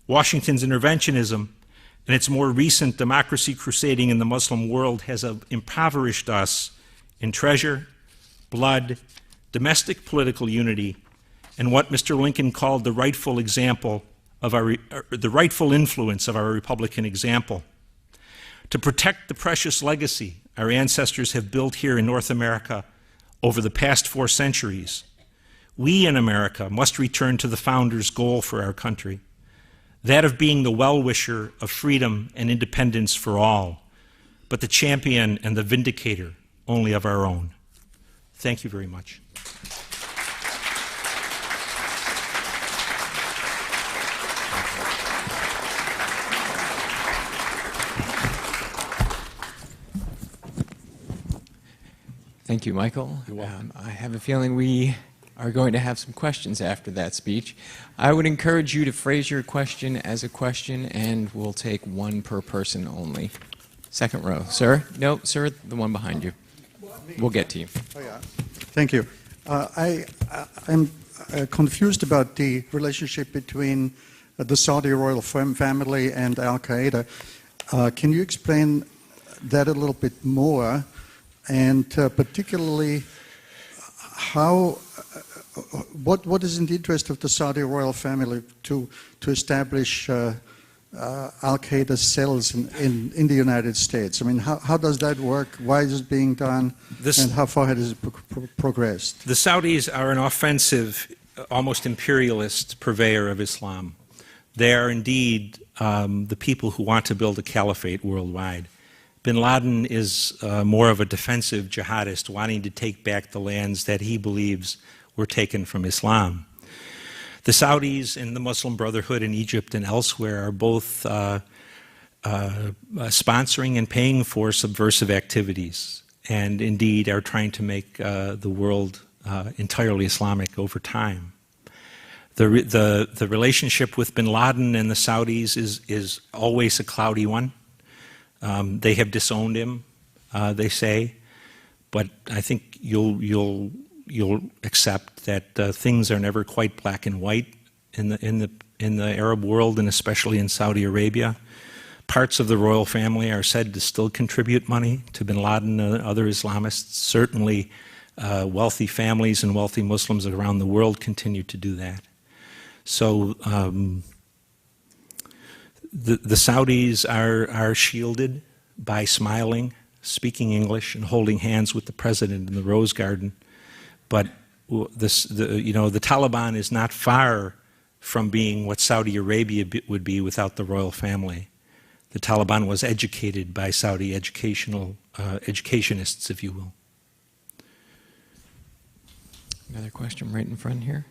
Washington's interventionism and its more recent democracy crusading in the Muslim world has impoverished us in treasure, blood, domestic political unity, and what Mr. Lincoln called the rightful example of the rightful influence of our Republican example. To protect the precious legacy our ancestors have built here in North America over the past 4 centuries, we in America must return to the founders' goal for our country, that of being the well-wisher of freedom and independence for all, but the champion and the vindicator only of our own. Thank you very much.
Thank you, Michael.
You're welcome.
I have a feeling we are going to have some questions after that speech. I would encourage you to phrase your question as a question, and we'll take one per person only. Second row. Sir? No, sir, the one behind you. We'll get to you.
Oh, yeah. Thank you. I'm confused about the relationship between the Saudi royal family and Al-Qaeda. Can you explain that a little bit more, and particularly what is in the interest of the Saudi royal family to establish Al-Qaeda cells in the United States? I mean, how does that work? Why is it being done? And how far has it progressed?
The Saudis are an offensive, almost imperialist purveyor of Islam. They are indeed the people who want to build a caliphate worldwide. Bin Laden is more of a defensive jihadist wanting to take back the lands that he believes were taken from Islam. The Saudis and the Muslim Brotherhood in Egypt and elsewhere are both sponsoring and paying for subversive activities, and indeed are trying to make the world entirely Islamic over time. The relationship with bin Laden and the Saudis is always a cloudy one. They have disowned him, they say, but I think you'll accept that things are never quite black and white in the Arab world, and especially in Saudi Arabia. Parts of the royal family are said to still contribute money to bin Laden and other Islamists. Certainly, wealthy families and wealthy Muslims around the world continue to do that. So the Saudis are shielded by smiling, speaking English, and holding hands with the president in the Rose Garden. But the Taliban is not far from being what Saudi Arabia would be without the royal family. The Taliban was educated by Saudi educationists, if you will.
Another question right in front here.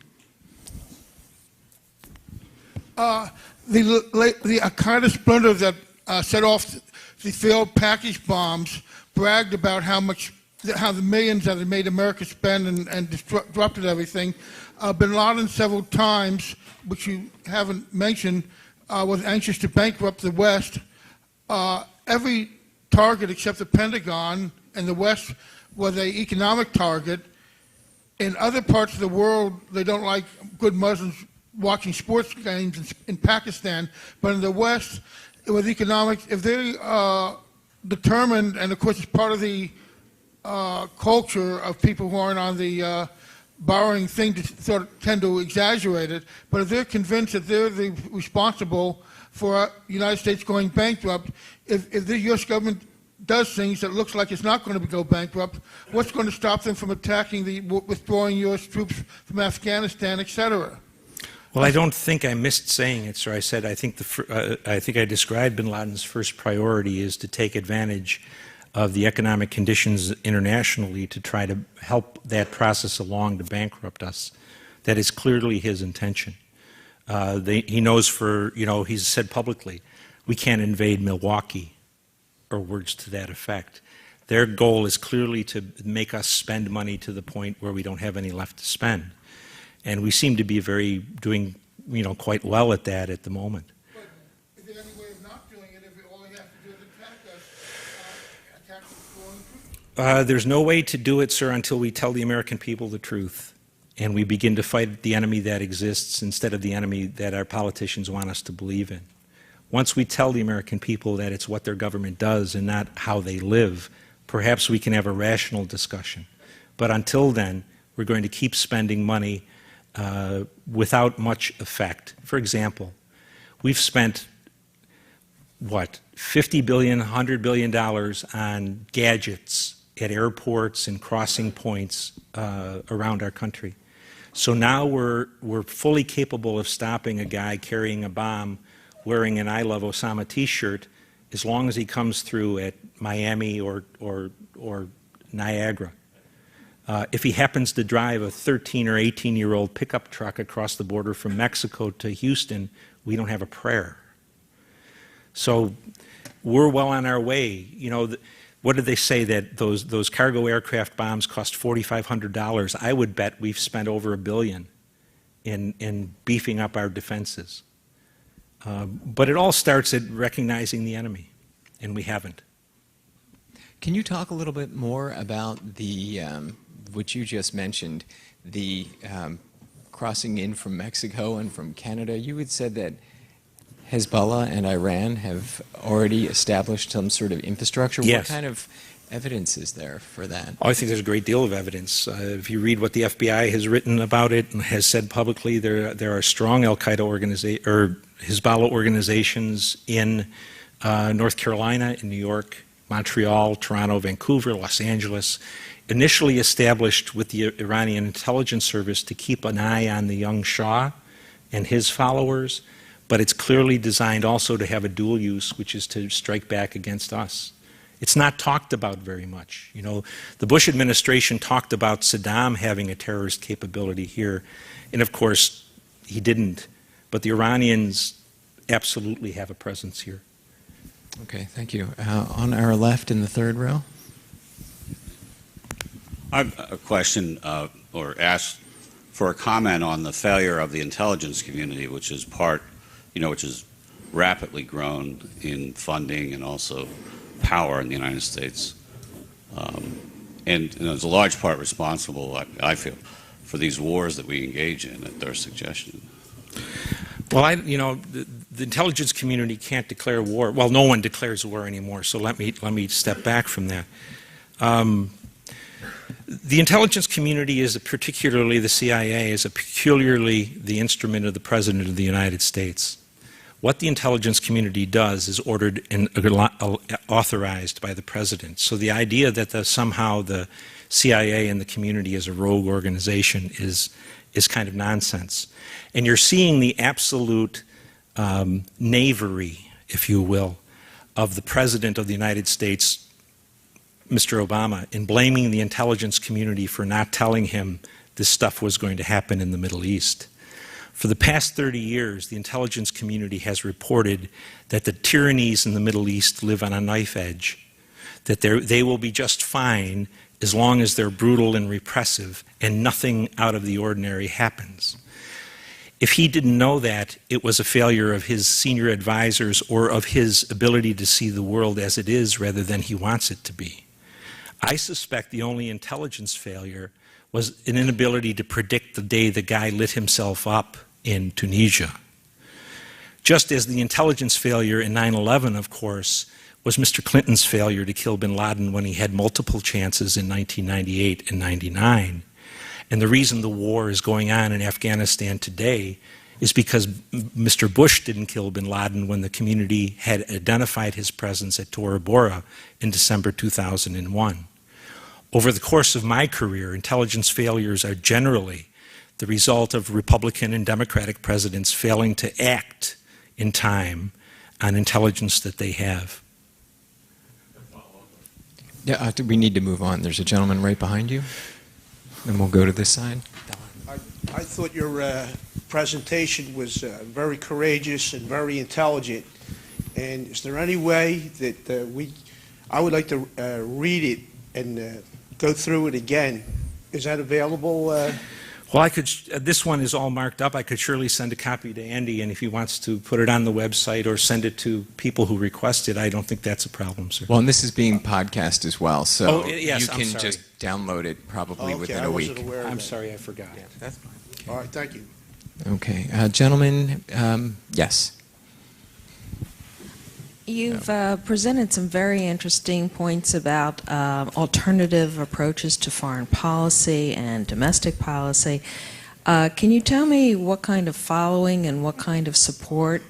The Al-Qaeda splinter that set off the failed package bombs bragged about how the millions that had made America spend and disrupted everything. Bin Laden several times, which you haven't mentioned, was anxious to bankrupt the West. Every target except the Pentagon and the West was an economic target. In other parts of the world, they don't like good Muslims watching sports games in Pakistan, but in the West, it was economic. If they determined, and of course it's part of the culture of people who aren't on the borrowing thing to sort of tend to exaggerate it, but if they're convinced that they're the responsible for the United States going bankrupt, if the U.S. government does things that looks like it's not going to go bankrupt, what's going to stop them from attacking withdrawing U.S. troops from Afghanistan, etc.?
Well, I don't think I missed saying it, sir. I said I think I described bin Laden's first priority is to take advantage of the economic conditions internationally to try to help that process along to bankrupt us. That is clearly his intention. He knows he's said publicly, we can't invade Milwaukee, or words to that effect. Their goal is clearly to make us spend money to the point where we don't have any left to spend. And we seem to be doing quite well at that at the moment.
But is there any way of not doing it if all you have to do is attack us the
There's no way to do it, sir, until we tell the American people the truth. And we begin to fight the enemy that exists instead of the enemy that our politicians want us to believe in. Once we tell the American people that it's what their government does and not how they live, perhaps we can have a rational discussion. But until then, we're going to keep spending money without much effect. For example, we've spent, $50 billion, $100 billion on gadgets at airports and crossing points around our country. So now we're fully capable of stopping a guy carrying a bomb wearing an I Love Osama t-shirt as long as he comes through at Miami or Niagara. If he happens to drive a 13 or 18-year-old pickup truck across the border from Mexico to Houston, we don't have a prayer. So we're well on our way. What did they say, that those cargo aircraft bombs cost $4,500? I would bet we've spent over $1 billion in beefing up our defenses. But it all starts at recognizing the enemy, and we haven't.
Can you talk a little bit more about the what you just mentioned, the crossing in from Mexico and from Canada, you had said that Hezbollah and Iran have already established some sort of infrastructure.
Yes.
What kind of evidence is there for that?
I think there's a great deal of evidence. If you read what the FBI has written about it and has said publicly, there are strong Al-Qaeda or Hezbollah organizations in North Carolina, in New York, Montreal, Toronto, Vancouver, Los Angeles, initially established with the Iranian intelligence service to keep an eye on the young Shah and his followers, but it's clearly designed also to have a dual use, which is to strike back against us. It's not talked about very much. You know, the Bush administration talked about Saddam having a terrorist capability here, and of course he didn't, but the Iranians absolutely have a presence here.
Okay, thank you. On our left in the third row.
I have a question or ask for a comment on the failure of the intelligence community, which is which has rapidly grown in funding and also power in the United States. And is a large part responsible, I feel, for these wars that we engage in at their suggestion.
Well, the intelligence community can't declare war. Well, no one declares war anymore, so let me step back from that. The intelligence community is particularly the CIA is peculiarly the instrument of the President of the United States. What the intelligence community does is ordered and authorized by the President. So the idea that somehow the CIA and the community is a rogue organization is kind of nonsense. And you're seeing the absolute knavery, if you will, of the President of the United States, Mr. Obama, in blaming the intelligence community for not telling him this stuff was going to happen in the Middle East. For the past 30 years, the intelligence community has reported that the tyrannies in the Middle East live on a knife edge, that they will be just fine as long as they're brutal and repressive and nothing out of the ordinary happens. If he didn't know that, it was a failure of his senior advisors or of his ability to see the world as it is rather than he wants it to be. I suspect the only intelligence failure was an inability to predict the day the guy lit himself up in Tunisia. Just as the intelligence failure in 9/11, of course, was Mr. Clinton's failure to kill bin Laden when he had multiple chances in 1998 and 99. And the reason the war is going on in Afghanistan today is because Mr. Bush didn't kill bin Laden when the community had identified his presence at Tora Bora in December 2001. Over the course of my career, intelligence failures are generally the result of Republican and Democratic presidents failing to act in time on intelligence that they have.
Yeah, we need to move on. There's a gentleman right behind you, and we'll go to this side.
I thought your presentation was very courageous and very intelligent. And is there any way that I would like to read it and go through it again? Is that available?
Well, this one is all marked up. I could surely send a copy to Andy, and if he wants to put it on the website or send it to people who request it, I don't think that's a problem, sir.
Well, and this is being podcast as well, so
yes,
you can
sorry.
just download it probably
Okay,
within
I
a
wasn't
week.
aware of
I'm
that.
sorry, I forgot.
Yeah, that's fine.
All right, thank you.
Okay, gentlemen, yes.
You've presented some very interesting points about alternative approaches to foreign policy and domestic policy. Can you tell me what kind of following and what kind of support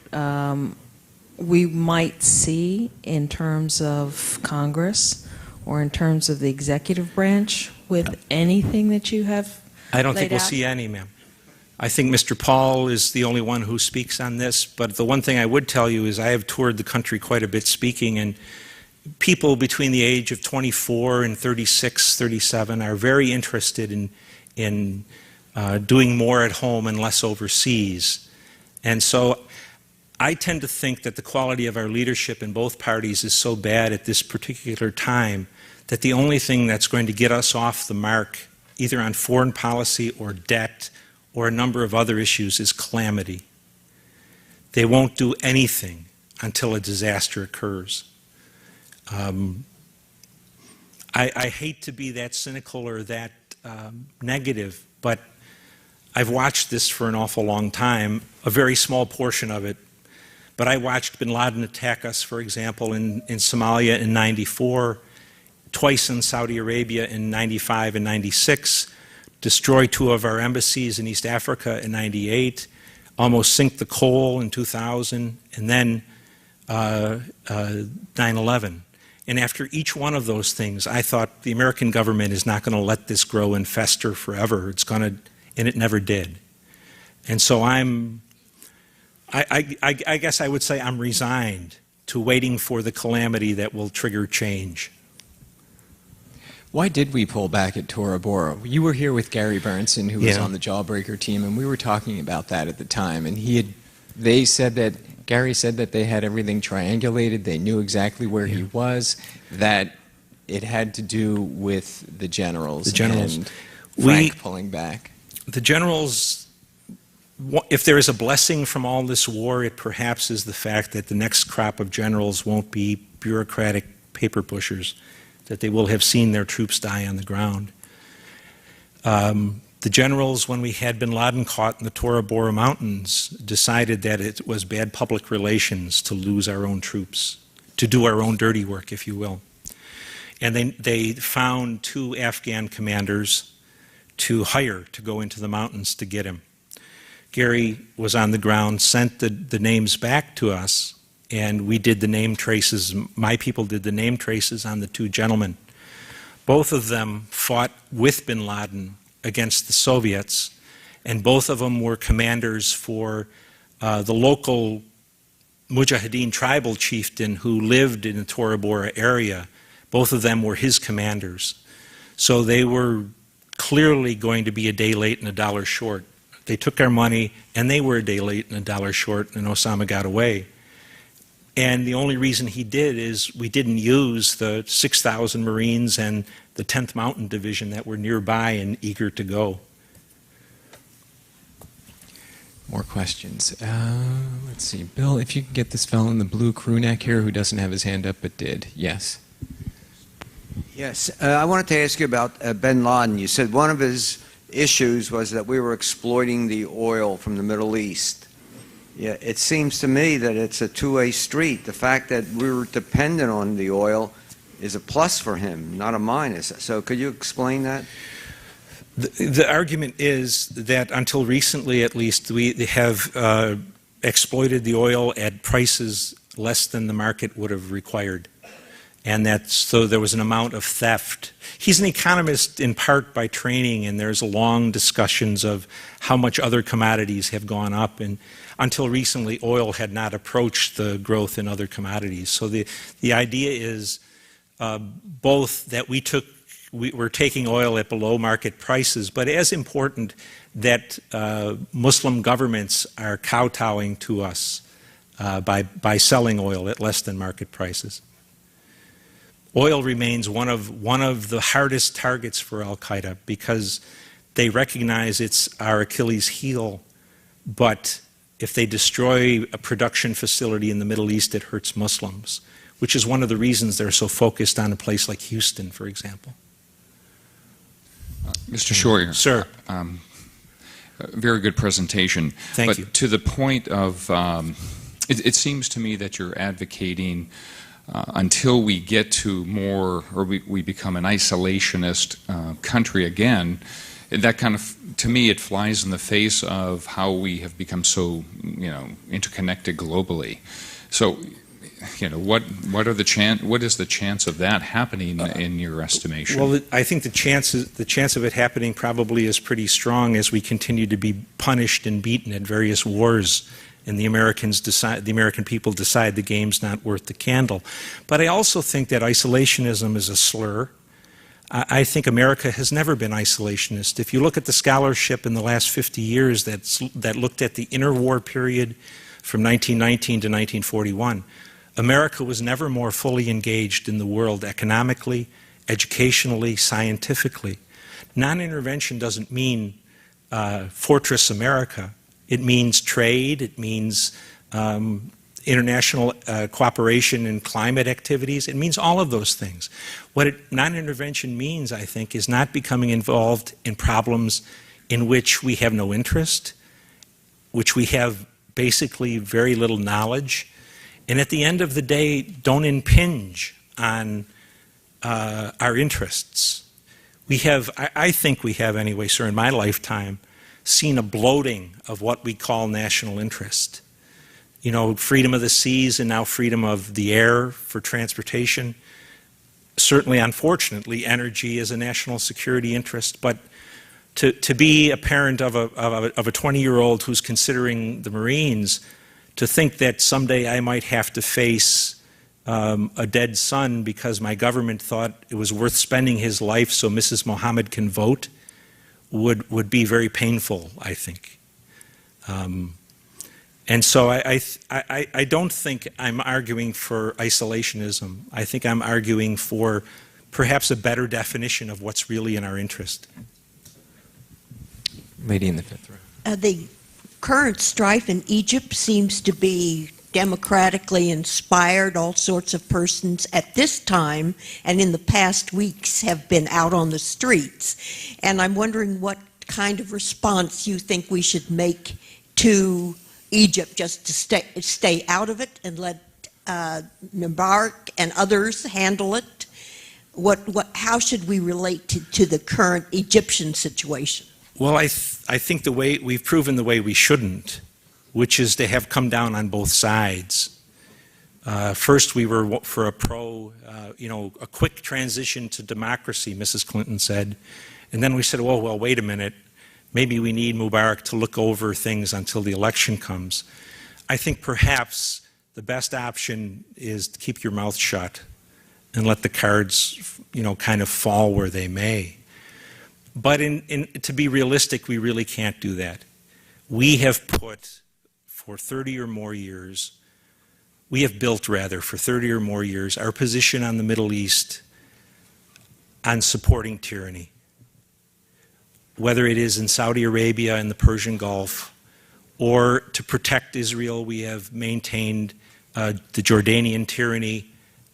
we might see in terms of Congress or in terms of the executive branch with anything that you have
I don't think
laid
we'll
out?
see any, ma'am. I think Mr. Paul is the only one who speaks on this, but the one thing I would tell you is I have toured the country quite a bit speaking, and people between the age of 24 and 36, 37 are very interested in doing more at home and less overseas. And so I tend to think that the quality of our leadership in both parties is so bad at this particular time that the only thing that's going to get us off the mark, either on foreign policy or debt or a number of other issues, is calamity. They won't do anything until a disaster occurs. I hate to be that cynical or that negative, but I've watched this for an awful long time, a very small portion of it. But I watched bin Laden attack us, for example, in Somalia in '94, twice in Saudi Arabia in '95 and '96, destroy 2 of our embassies in East Africa in '98, almost sink the coal in 2000, and then 9/11. And after each one of those things, I thought the American government is not going to let this grow and fester forever. It's going to, and it never did. And so I guess I would say I'm resigned to waiting for the calamity that will trigger change.
Why did we pull back at Tora Bora? You were here with Gary Bernson, who was on the Jawbreaker team, and we were talking about that at the time. And Gary said that they had everything triangulated, they knew exactly where he was, that it had to do with the generals. And Frank pulling back. The
generals, if there is a blessing from all this war, it perhaps is the fact that the next crop of generals won't be bureaucratic paper pushers, that they will have seen their troops die on the ground. The generals, when we had bin Laden caught in the Tora Bora Mountains, decided that it was bad public relations to lose our own troops, to do our own dirty work, if you will. And they found 2 Afghan commanders to hire to go into the mountains to get him. Gary was on the ground, sent the names back to us, and we did the name traces. My people did the name traces on the 2 gentlemen. Both of them fought with bin Laden against the Soviets, and both of them were commanders for the local Mujahideen tribal chieftain who lived in the Tora Bora area. Both of them were his commanders. So they were clearly going to be a day late and a dollar short. They took our money, and they were a day late and a dollar short, and Osama got away. And the only reason he did is we didn't use the 6,000 Marines and the 10th Mountain Division that were nearby and eager to go.
More questions. Let's see. Bill, if you can get this fellow in the blue crew neck here who doesn't have his hand up but did. Yes.
Yes. I wanted to ask you about bin Laden. You said one of his issues was that we were exploiting the oil from the Middle East. Yeah, it seems to me that it's a two-way street. The fact that we were dependent on the oil is a plus for him, not a minus. So could you explain that?
The argument is that until recently, at least, we have exploited the oil at prices less than the market would have required. And so there was an amount of theft. He's an economist in part by training, and there's long discussions of how much other commodities have gone up. And until recently, oil had not approached the growth in other commodities. So the idea is both that we're taking oil at below market prices, but as important that Muslim governments are kowtowing to us by selling oil at less than market prices. Oil remains one of the hardest targets for al-Qaeda because they recognize it's our Achilles heel, but if they destroy a production facility in the Middle East, it hurts Muslims, which is one of the reasons they're so focused on a place like Houston, for example.
Mr. Scheuer.
Sir.
Very good presentation.
Thank you.
But to the point of, it seems to me that you're advocating until we get to more, or we become an isolationist country again, that kind of, to me, it flies in the face of how we have become so, interconnected globally. So, what is the chance of that happening in your estimation?
Well, I think the chance of it happening probably is pretty strong as we continue to be punished and beaten at various wars, and the American people decide the game's not worth the candle. But I also think that isolationism is a slur. I think America has never been isolationist. If you look at the scholarship in the last 50 years that looked at the interwar period from 1919 to 1941, America was never more fully engaged in the world economically, educationally, scientifically. Non-intervention doesn't mean Fortress America. It means trade. It means international cooperation and climate activities. It means all of those things. What non-intervention means, I think, is not becoming involved in problems in which we have no interest, which we have basically very little knowledge, and at the end of the day, don't impinge on our interests. We have, I think we have anyway, sir, in my lifetime, seen a bloating of what we call national interest. You know, freedom of the seas and now freedom of the air for transportation. Certainly, unfortunately, energy is a national security interest, but to be a parent of a 20-year-old who's considering the Marines, to think that someday I might have to face a dead son because my government thought it was worth spending his life so Mrs. Mohammed can vote would be very painful, I think. And so I don't think I'm arguing for isolationism. I think I'm arguing for perhaps a better definition of what's really in our interest.
Lady in the fifth row.
The current strife in Egypt seems to be democratically inspired. All sorts of persons at this time and in the past weeks have been out on the streets. And I'm wondering what kind of response you think we should make to Egypt, just to stay out of it and let Mubarak and others handle it. How should we relate to the current Egyptian situation?
Well, I think the way we've proven the way we shouldn't, which is to have come down on both sides. First, we were for a a quick transition to democracy, Mrs. Clinton said. And then we said, oh, well, wait a minute. Maybe we need Mubarak to look over things until the election comes. I think perhaps the best option is to keep your mouth shut and let the cards, kind of fall where they may. But to be realistic, we really can't do that. We have put, for 30 or more years, we have built rather for 30 or more years our position on the Middle East on supporting tyranny. Whether it is in Saudi Arabia and the Persian Gulf, or to protect Israel, we have maintained the Jordanian tyranny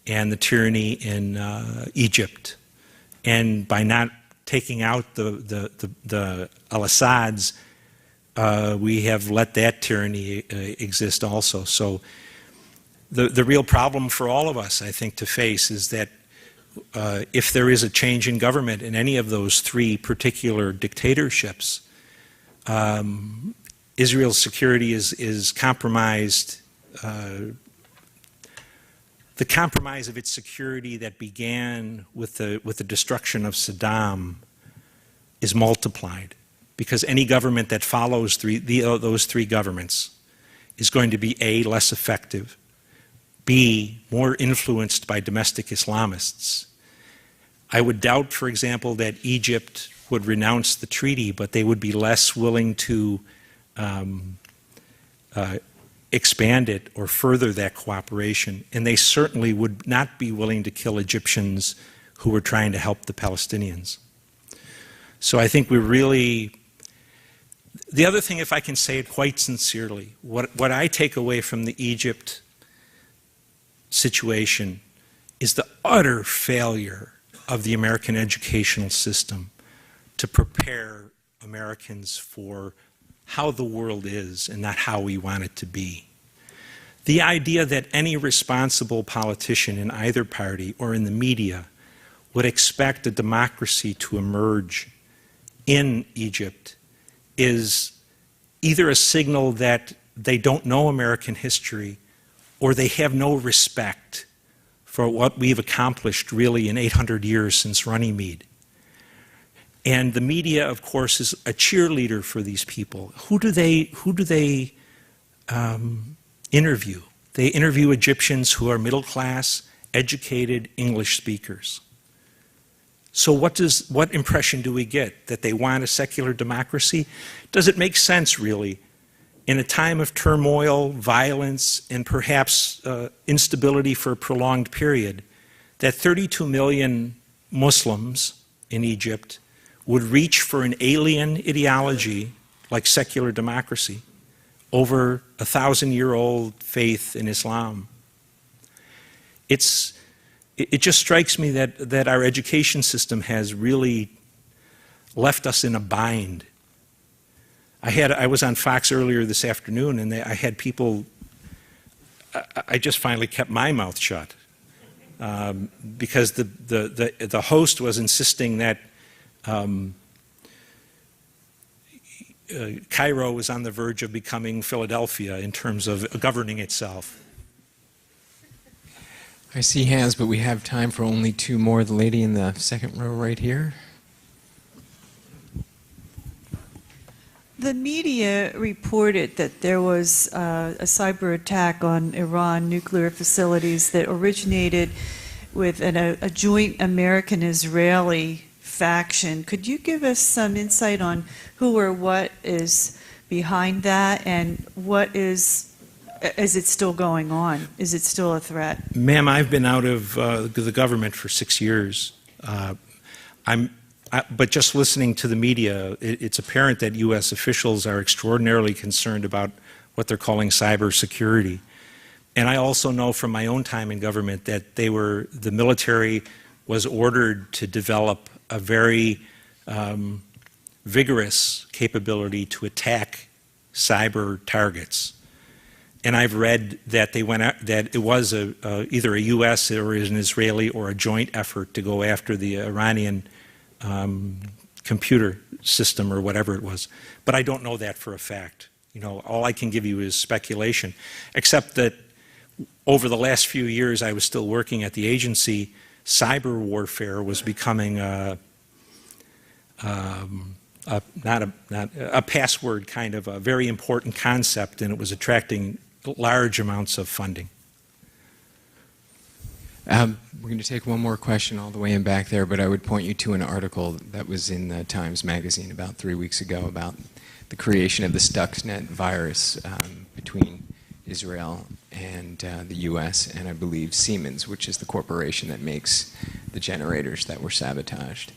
and the tyranny in Egypt. And by not taking out the al-Assads, we have let that tyranny exist also. So the real problem for all of us, I think, to face is that if there is a change in government in any of those three particular dictatorships, Israel's security is compromised. The compromise of its security that began with the destruction of Saddam is multiplied, because any government that follows those three governments is going to be A, less effective, B, more influenced by domestic Islamists. I would doubt, for example, that Egypt would renounce the treaty, but they would be less willing to expand it or further that cooperation. And they certainly would not be willing to kill Egyptians who were trying to help the Palestinians. So I think we're really... The other thing, if I can say it quite sincerely, what I take away from the Egypt situation is the utter failure of the American educational system to prepare Americans for how the world is and not how we want it to be. The idea that any responsible politician in either party or in the media would expect a democracy to emerge in Egypt is either a signal that they don't know American history or they have no respect for what we've accomplished really in 800 years since Runnymede. And the media, of course, is a cheerleader for these people. Who do they interview? They interview Egyptians who are middle class, educated English speakers. So what impression do we get? That they want a secular democracy? Does it make sense, really, in a time of turmoil, violence, and perhaps instability for a prolonged period, that 32 million Muslims in Egypt would reach for an alien ideology like secular democracy over 1,000-year-old faith in Islam. It just strikes me that our education system has really left us in a bind. I was on Fox earlier this afternoon, and I had people. I just finally kept my mouth shut because the host was insisting that Cairo was on the verge of becoming Philadelphia in terms of governing itself.
I see hands, but we have time for only two more. The lady in the second row right here.
The media reported that there was a cyber attack on Iran nuclear facilities that originated with a joint American-Israeli faction. Could you give us some insight on who or what is behind that, and what is it still going on? Is it still a threat?
Ma'am, I've been out of the government for 6 years. But just listening to the media, it's apparent that U.S. officials are extraordinarily concerned about what they're calling cybersecurity. And I also know from my own time in government that the military was ordered to develop a very vigorous capability to attack cyber targets. And I've read that that it was either a U.S. or an Israeli or a joint effort to go after the Iranian computer system or whatever it was. But I don't know that for a fact. You know, all I can give you is speculation, except that over the last few years I was still working at the agency. Cyber warfare was becoming not a password kind of a very important concept, and it was attracting large amounts of funding.
We're going to take one more question all the way in back there, but I would point you to an article that was in the Times Magazine about 3 weeks ago about the creation of the Stuxnet virus between Israel and the U.S. and I believe Siemens, which is the corporation that makes the generators that were sabotaged.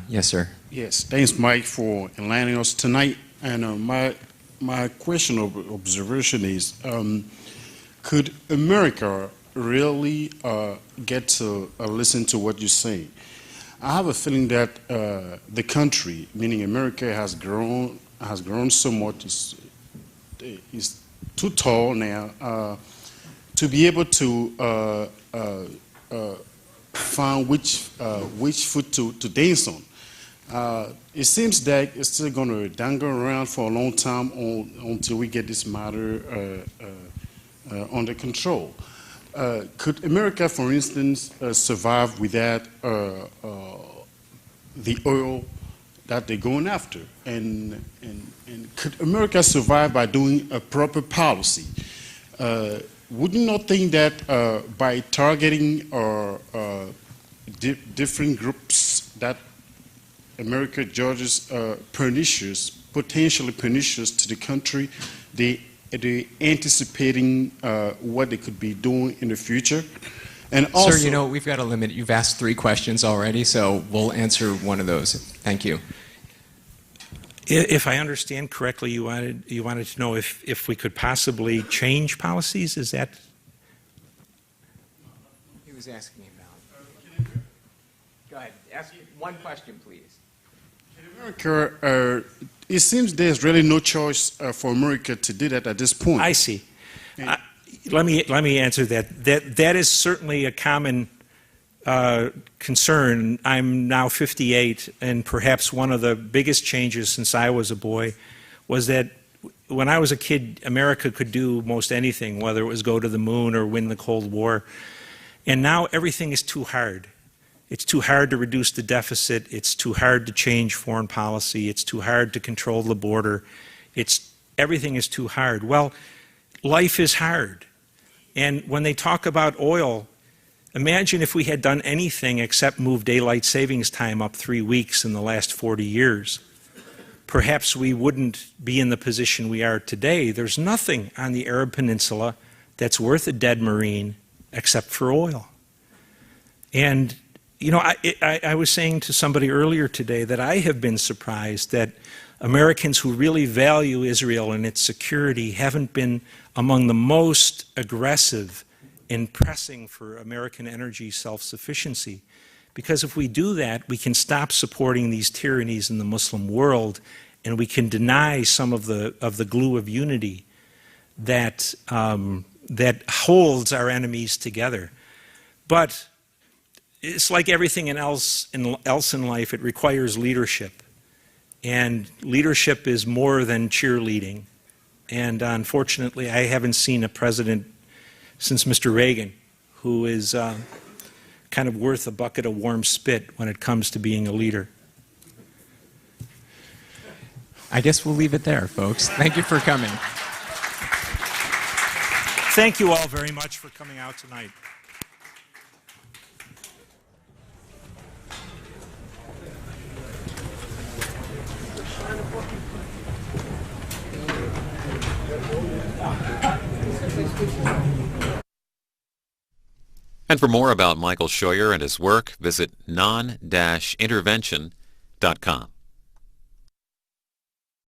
Yes, sir.
Yes, thanks, Mike, for enlightening us tonight. And my question of observation is, could America really get to listen to what you're saying? I have a feeling that the country, meaning America, has grown so much. Is too tall now to be able to find which foot to dance on. It seems that it's still going to dangle around for a long time until we get this matter under control. Could America, for instance, survive without the oil that they're going after? And could America survive by doing a proper policy? Would you not think that by targeting different groups that America judges pernicious, potentially pernicious to the country, they're anticipating what they could be doing in the future? And also,
sir, you know, we've got a limit. You've asked 3 questions already, so we'll answer one of those. Thank you.
If I understand correctly, you wanted to know if we could possibly change policies. Is that?
He was asking about. Go ahead. Ask one question, please.
In America, it seems there's really no choice for America to do that at this point.
I see. Let me answer that. That is certainly a common concern. I'm now 58, and perhaps one of the biggest changes since I was a boy was that when I was a kid, America could do most anything, whether it was go to the moon or win the Cold War. And now everything is too hard. It's too hard to reduce the deficit. It's too hard to change foreign policy. It's too hard to control the border. Everything is too hard. Well, life is hard. And when they talk about oil, imagine if we had done anything except move daylight savings time up 3 weeks in the last 40 years. Perhaps we wouldn't be in the position we are today. There's nothing on the Arab Peninsula that's worth a dead Marine except for oil. And, you know, I was saying to somebody earlier today that I have been surprised that Americans who really value Israel and its security haven't been among the most aggressive in pressing for American energy self-sufficiency. Because if we do that, we can stop supporting these tyrannies in the Muslim world, and we can deny some of the glue of unity that that holds our enemies together. But it's like everything else in life, it requires leadership. And leadership is more than cheerleading. And unfortunately, I haven't seen a president since Mr. Reagan who is kind of worth a bucket of warm spit when it comes to being a leader.
I guess we'll leave it there, folks. Thank you for coming.
Thank you all very much for coming out tonight.
And for more about Michael Scheuer and his work, visit non-intervention.com.